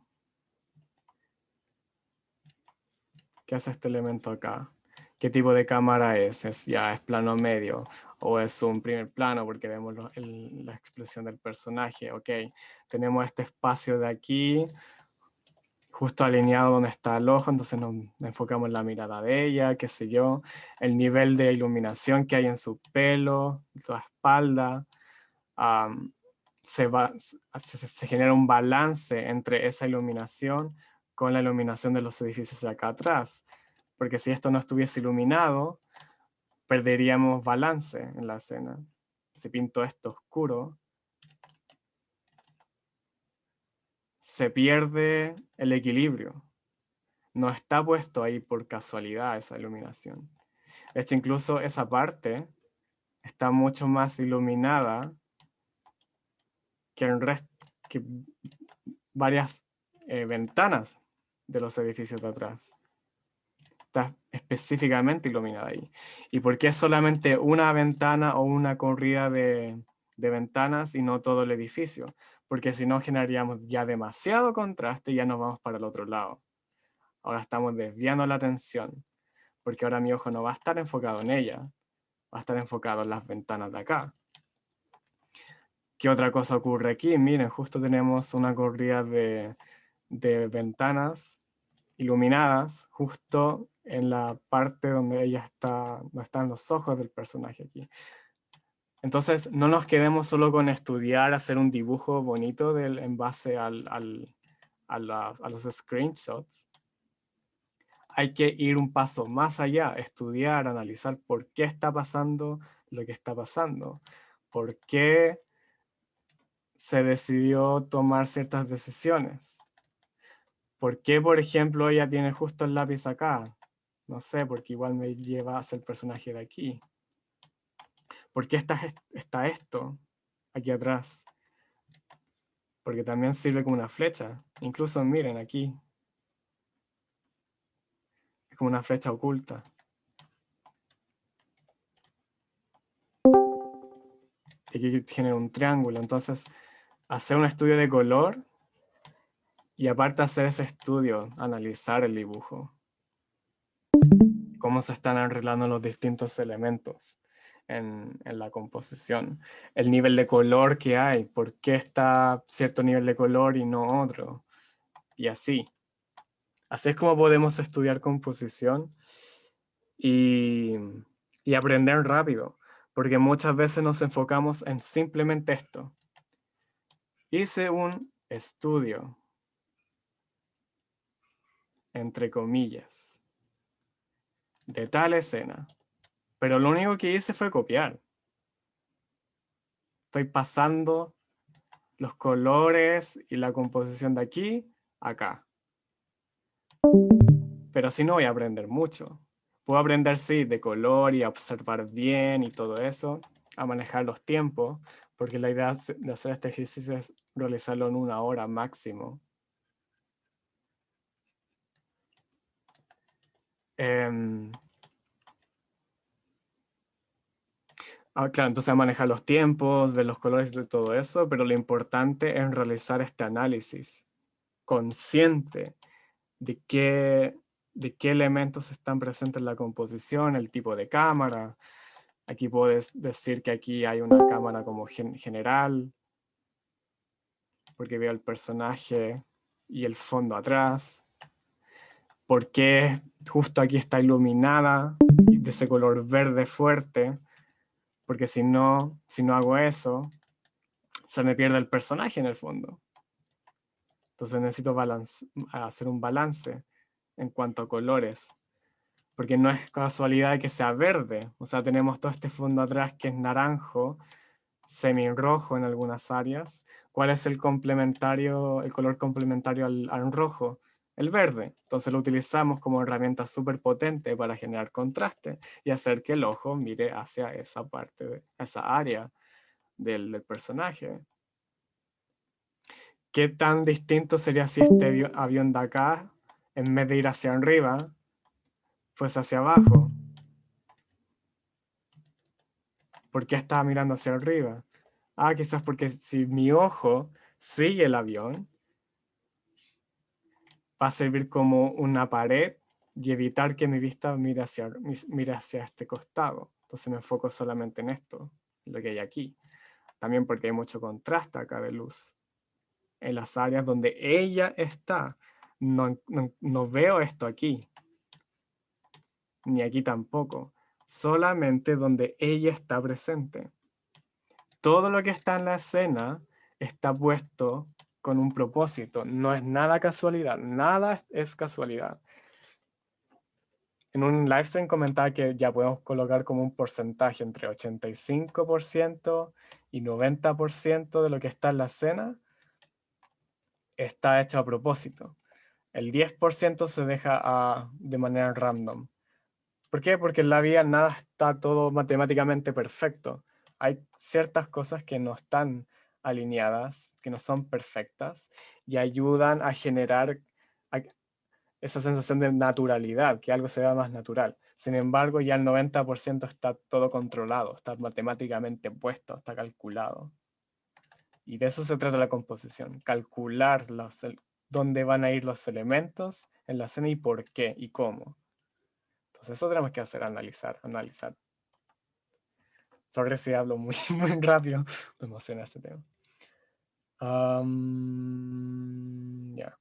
¿Qué hace este elemento acá? ¿Qué tipo de cámara es? ¿Es plano medio? ¿O es un primer plano porque vemos la expresión del personaje? Ok, tenemos este espacio de aquí, justo alineado donde está el ojo, entonces nos enfocamos en la mirada de ella, qué sé yo, el nivel de iluminación que hay en su pelo, la espalda. Um, se genera un balance entre esa iluminación con la iluminación de los edificios de acá atrás. Porque si esto no estuviese iluminado, perderíamos balance en la escena. Si pinto esto oscuro, se pierde el equilibrio. No está puesto ahí por casualidad esa iluminación. De hecho, incluso esa parte está mucho más iluminada que el resto, que varias ventanas de los edificios de atrás. Está específicamente iluminada ahí. ¿Y por qué solamente una ventana o una corrida de ventanas y no todo el edificio? Porque si no generaríamos ya demasiado contraste y ya nos vamos para el otro lado. Ahora estamos desviando la atención, porque ahora mi ojo no va a estar enfocado en ella, va a estar enfocado en las ventanas de acá. ¿Qué otra cosa ocurre aquí? Miren, justo tenemos una corrida de ventanas iluminadas justo en la parte donde ella está, donde están los ojos del personaje aquí. Entonces, no nos quedemos solo con estudiar, hacer un dibujo bonito en base a los screenshots. Hay que ir un paso más allá, estudiar, analizar por qué está pasando lo que está pasando, por qué se decidió tomar ciertas decisiones. ¿Por qué, por ejemplo, ella tiene justo el lápiz acá? No sé, porque igual me lleva a ser el personaje de aquí. ¿Por qué está esto aquí atrás? Porque también sirve como una flecha. Incluso miren aquí. Es como una flecha oculta. Y aquí genera un triángulo. Entonces, hacer un estudio de color y aparte hacer ese estudio, analizar el dibujo. Cómo se están arreglando los distintos elementos en la composición. El nivel de color que hay, por qué está cierto nivel de color y no otro. Y así. Así es como podemos estudiar composición y, y aprender rápido. Porque muchas veces nos enfocamos en simplemente esto. Hice un estudio, entre comillas, de tal escena. Pero lo único que hice fue copiar. Estoy pasando los colores y la composición de aquí a acá. Pero así no voy a aprender mucho. Puedo aprender, sí, de color y a observar bien y todo eso, a manejar los tiempos, porque la idea de hacer este ejercicio es realizarlo en 1 hora máximo. Claro, entonces a manejar los tiempos, ver los colores de todo eso, pero lo importante es realizar este análisis consciente de qué elementos están presentes en la composición, el tipo de cámara. Aquí puedes decir que aquí hay una cámara como general, porque veo el personaje y el fondo atrás. ¿Por qué justo aquí está iluminada de ese color verde fuerte? Porque si no hago eso, se me pierde el personaje en el fondo. Entonces necesito hacer un balance en cuanto a colores. Porque no es casualidad que sea verde. O sea, tenemos todo este fondo atrás que es naranjo, semi-rojo en algunas áreas. ¿Cuál es el color complementario al rojo? El verde. Entonces lo utilizamos como herramienta súper potente para generar contraste y hacer que el ojo mire hacia esa parte, esa área del personaje. ¿Qué tan distinto sería si este avión de acá, en vez de ir hacia arriba, fuese hacia abajo? ¿Por qué estaba mirando hacia arriba? Quizás porque si mi ojo sigue el avión, va a servir como una pared y evitar que mi vista mire hacia este costado. Entonces me enfoco solamente en esto, lo que hay aquí. También porque hay mucho contraste acá de luz. En las áreas donde ella está, no veo esto aquí, ni aquí tampoco. Solamente donde ella está presente. Todo lo que está en la escena está puesto con un propósito. No es nada casualidad. Nada es casualidad. En un livestream comentaba que ya podemos colocar como un porcentaje entre 85% y 90% de lo que está en la escena está hecho a propósito. El 10% se deja de manera random. ¿Por qué? Porque en la vida nada está todo matemáticamente perfecto. Hay ciertas cosas que no están alineadas, que no son perfectas y ayudan a generar esa sensación de naturalidad, que algo se vea más natural. Sin embargo, ya el 90% está todo controlado, está matemáticamente puesto, está calculado. Y de eso se trata la composición, calcular dónde van a ir los elementos en la escena y por qué y cómo. Entonces eso tenemos que hacer, analizar. Sobre si hablo muy, muy rápido, me emociona este tema. Ya.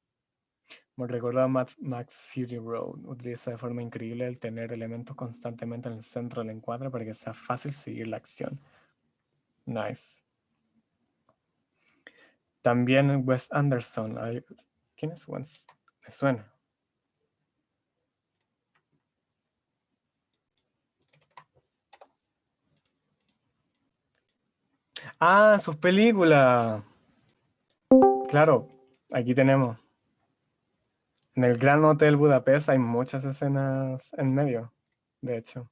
Me recordó a Max Fury Road. Utiliza de forma increíble el tener elementos constantemente en el centro del encuadre para que sea fácil seguir la acción. Nice. También Wes Anderson. ¿Quién es Wes? Me suena. Ah, sus películas. Claro, aquí tenemos. En el Gran Hotel Budapest hay muchas escenas en medio, de hecho.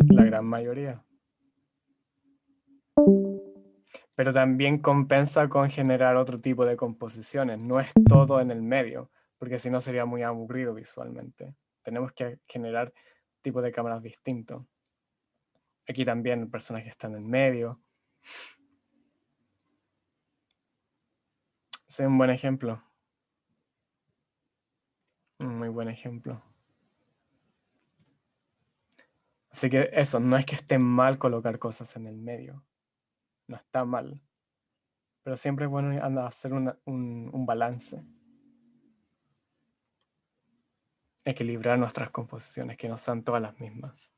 La gran mayoría. Pero también compensa con generar otro tipo de composiciones. No es todo en el medio, porque si no sería muy aburrido visualmente. Tenemos que generar tipos de cámaras distintos. Aquí también el personaje está en el medio. Es un buen ejemplo. Un muy buen ejemplo. Así que eso, no es que esté mal colocar cosas en el medio. No está mal. Pero siempre es bueno hacer un balance. Equilibrar nuestras composiciones, que no sean todas las mismas.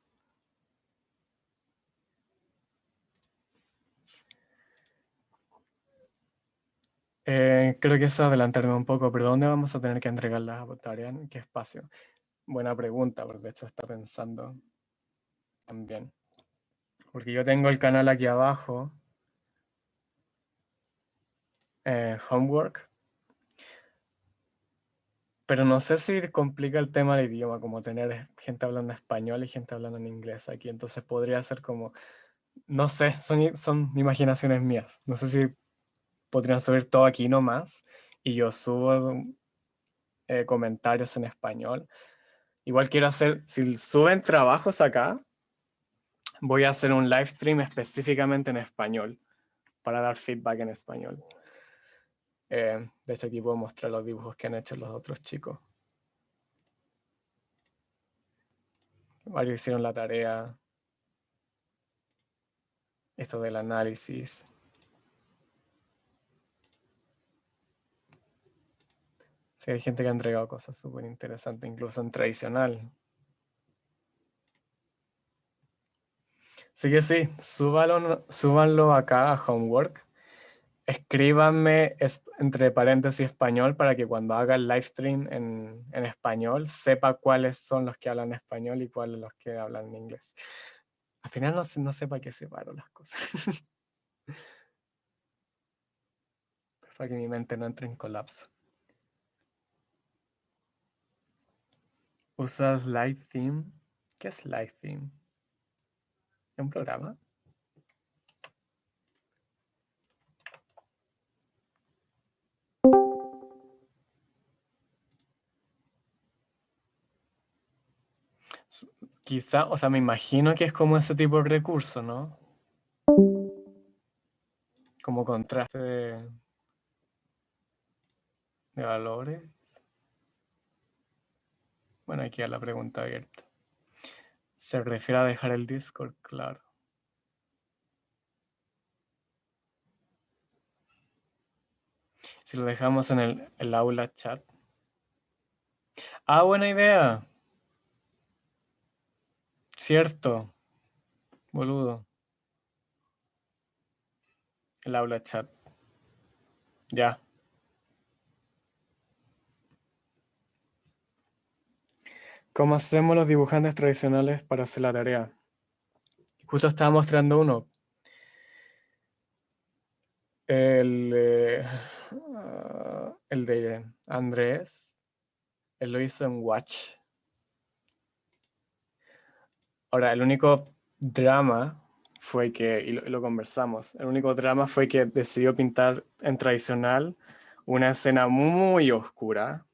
Creo que eso adelantarme un poco, pero ¿dónde vamos a tener que entregar las tareas? ¿En qué espacio? Buena pregunta, porque de hecho está pensando también. Porque yo tengo el canal aquí abajo, Homework, pero no sé si complica el tema del idioma, como tener gente hablando español y gente hablando en inglés aquí. Entonces podría ser como, no sé, son imaginaciones mías. No sé si podrían subir todo aquí nomás y yo subo comentarios en español. Igual quiero hacer, si suben trabajos acá, voy a hacer un live stream específicamente en español para dar feedback en español. De hecho, aquí puedo mostrar los dibujos que han hecho los otros chicos. Varios hicieron la tarea. Esto del análisis. Sí, hay gente que ha entregado cosas súper interesantes, incluso en tradicional. Así que sí, súbanlo acá a Homework. Escríbanme entre paréntesis español para que cuando haga el live stream en español sepa cuáles son los que hablan español y cuáles los que hablan en inglés. Al final no sé para qué separo las cosas. Para que mi mente no entre en colapso. ¿Usas Live Theme? ¿Qué es Live Theme? ¿Es un programa? Quizá, o sea, me imagino que es como ese tipo de recurso, ¿no? Como contraste de valores. Bueno, aquí a la pregunta abierta. Se refiere a dejar el Discord, claro. Si lo dejamos en el aula chat. Ah, buena idea. Cierto, boludo. El aula chat. Ya. ¿Cómo hacemos los dibujantes tradicionales para hacer la tarea? Justo estaba mostrando uno. El de Andrés. Él lo hizo en Watch. Ahora, el único drama fue que, y lo conversamos, el único drama fue que decidió pintar en tradicional una escena muy oscura,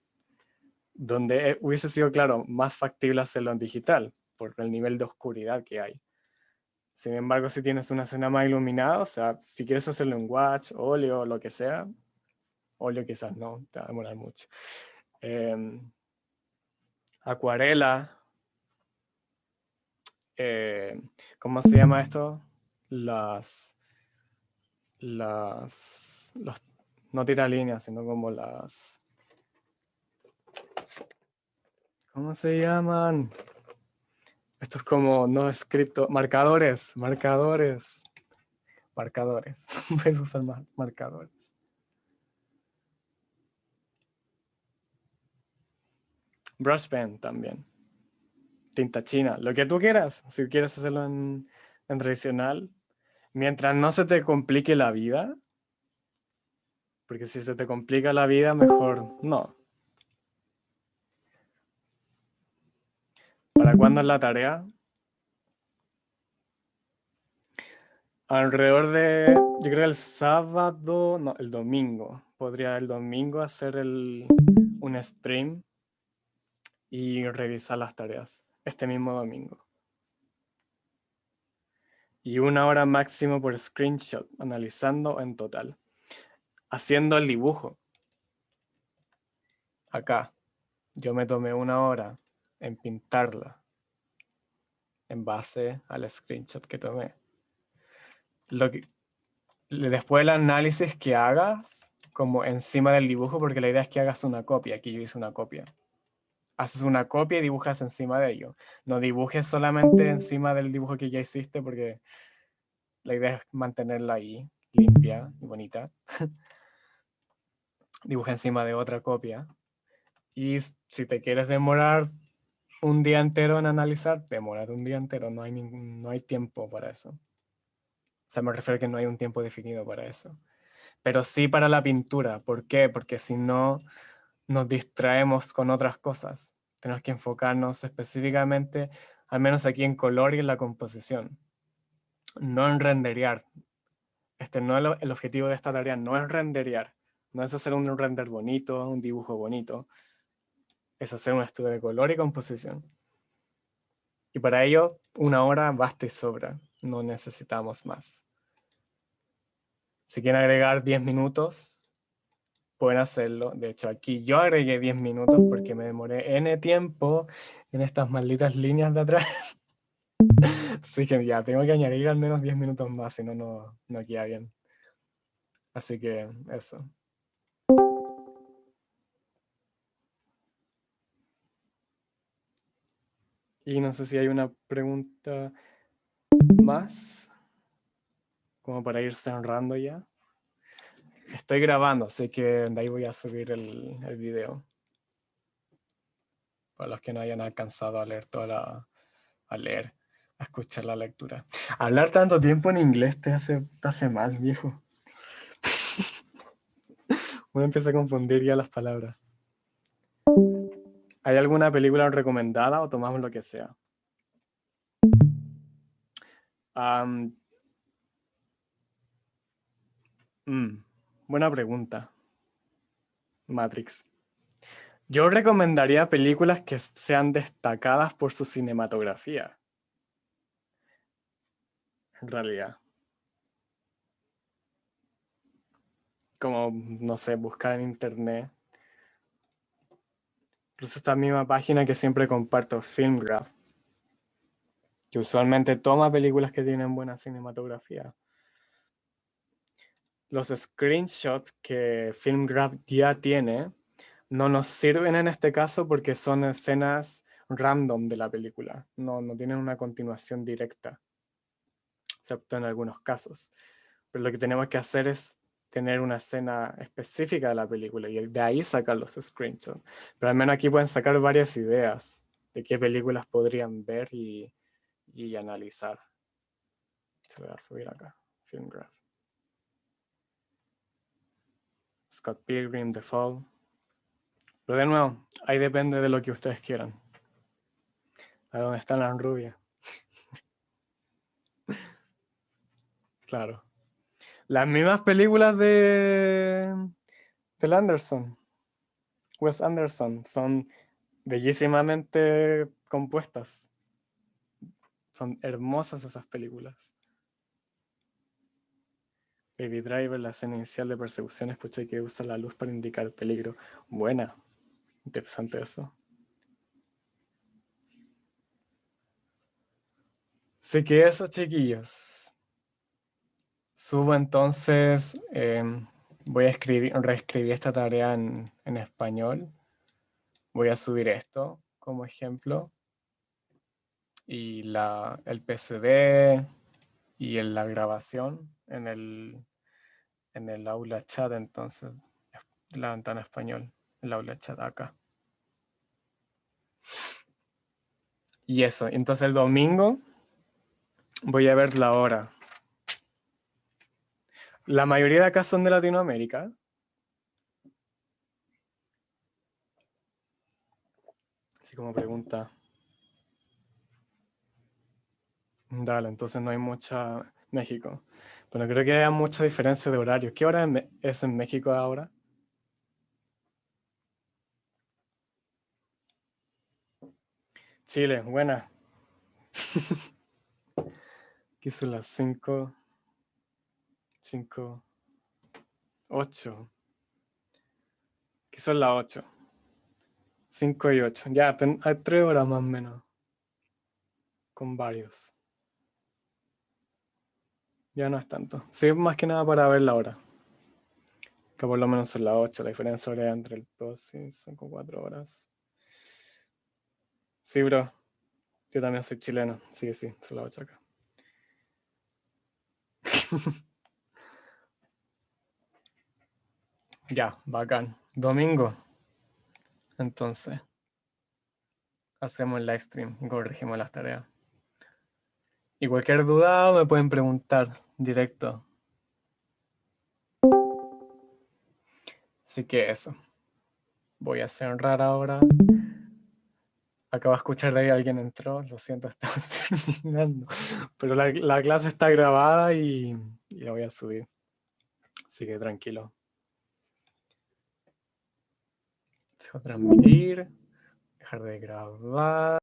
donde hubiese sido, claro, más factible hacerlo en digital, por el nivel de oscuridad que hay. Sin embargo, si tienes una escena más iluminada, o sea, si quieres hacerlo en Watch, óleo, lo que sea, óleo quizás no, te va a demorar mucho. Acuarela, eh, ¿cómo se llama esto? Las, los No tira líneas, sino como las... ¿Cómo se llaman? Esto es como no escrito. Marcadores, marcadores, marcadores. Puedes usar marcadores. Brush pen también. Tinta china, lo que tú quieras. Si quieres hacerlo en tradicional. Mientras no se te complique la vida. Porque si se te complica la vida, mejor no. ¿Para cuándo es la tarea? Alrededor de, yo creo el sábado, no, el domingo. Podría el domingo hacer un stream y revisar las tareas este mismo domingo. Y 1 hora máximo por screenshot, analizando en total. Haciendo el dibujo. Acá, yo me tomé 1 hora en pintarla en base al screenshot que tomé. Después el análisis que hagas, como encima del dibujo, porque la idea es que hagas una copia. Aquí yo hice una copia. Haces una copia y dibujas encima de ello. No dibujes solamente encima del dibujo que ya hiciste, porque la idea es mantenerla ahí, limpia y bonita. Dibuja encima de otra copia. Y si te quieres demorar un día entero en analizar, demórate un día entero. No hay tiempo para eso. O sea, me refiero a que no hay un tiempo definido para eso. Pero sí para la pintura. ¿Por qué? Porque si no, nos distraemos con otras cosas. Tenemos que enfocarnos específicamente, al menos aquí en color y en la composición. No en renderear. No es el objetivo de esta tarea no es renderear. No es hacer un render bonito, un dibujo bonito. Es hacer un estudio de color y composición. Y para ello, 1 hora basta y sobra. No necesitamos más. Si quieren agregar 10 minutos, pueden hacerlo. De hecho, aquí yo agregué 10 minutos porque me demoré N tiempo en estas malditas líneas de atrás. Así que ya, tengo que añadir al menos 10 minutos más, si no, no queda bien. Así que eso. Y no sé si hay una pregunta más, como para ir cerrando ya. Estoy grabando, así que de ahí voy a subir el video. Para los que no hayan alcanzado a leer a escuchar la lectura. Hablar tanto tiempo en inglés te hace mal, viejo. Uno empieza a confundir ya las palabras. ¿Hay alguna película recomendada o tomamos lo que sea? Buena pregunta. Matrix. Yo recomendaría películas que sean destacadas por su cinematografía. En realidad. Como, no sé, buscar en internet. Incluso esta misma página que siempre comparto, Filmgraph, que usualmente toma películas que tienen buena cinematografía. Los screenshots que Filmgraph ya tiene no nos sirven en este caso porque son escenas random de la película. No tienen una continuación directa, excepto en algunos casos. Pero lo que tenemos que hacer es tener una escena específica de la película y de ahí sacar los screenshots. Pero al menos aquí pueden sacar varias ideas de qué películas podrían ver y analizar. Se lo voy a subir acá, Filmgraph. Scott Pilgrim, The Fall. Pero de nuevo, ahí depende de lo que ustedes quieran. ¿A dónde están las rubias? Claro. Las mismas películas de Anderson, Wes Anderson, son bellísimamente compuestas. Son hermosas esas películas. Baby Driver, la escena inicial de persecución, escuché que usa la luz para indicar el peligro. Buena. Interesante eso. Así que eso, chiquillos. Subo entonces Voy a reescribir esta tarea en español. Voy a subir esto como ejemplo. Y el PCD y la grabación en el aula chat, entonces, la ventana español, el aula chat acá. Y eso, entonces el domingo voy a ver la hora. La mayoría de acá son de Latinoamérica. Así como pregunta. Dale, entonces no hay mucha México. Bueno, creo que hay mucha diferencia de horario. ¿Qué hora es en México ahora? Chile, buena. Aquí son las 5, 5, 8. Aquí son las 8. 5 y 8. Ya, hay 3 horas más o menos. Con varios. Ya no es tanto. Sí, es más que nada para ver la hora. Que por lo menos son las 8. La diferencia horaria entre el 2 y son como 4 horas. Sí, bro. Yo también soy chileno. Sí, que sí, son las 8 acá. Ya, bacán. Domingo. Entonces, hacemos el live stream y corregimos las tareas. Y cualquier duda me pueden preguntar directo. Así que eso. Voy a cerrar ahora. Acabo de escuchar de ahí alguien entró. Lo siento, estamos terminando. Pero la clase está grabada y la voy a subir. Así que tranquilo. Dejo transmitir. Dejar de grabar.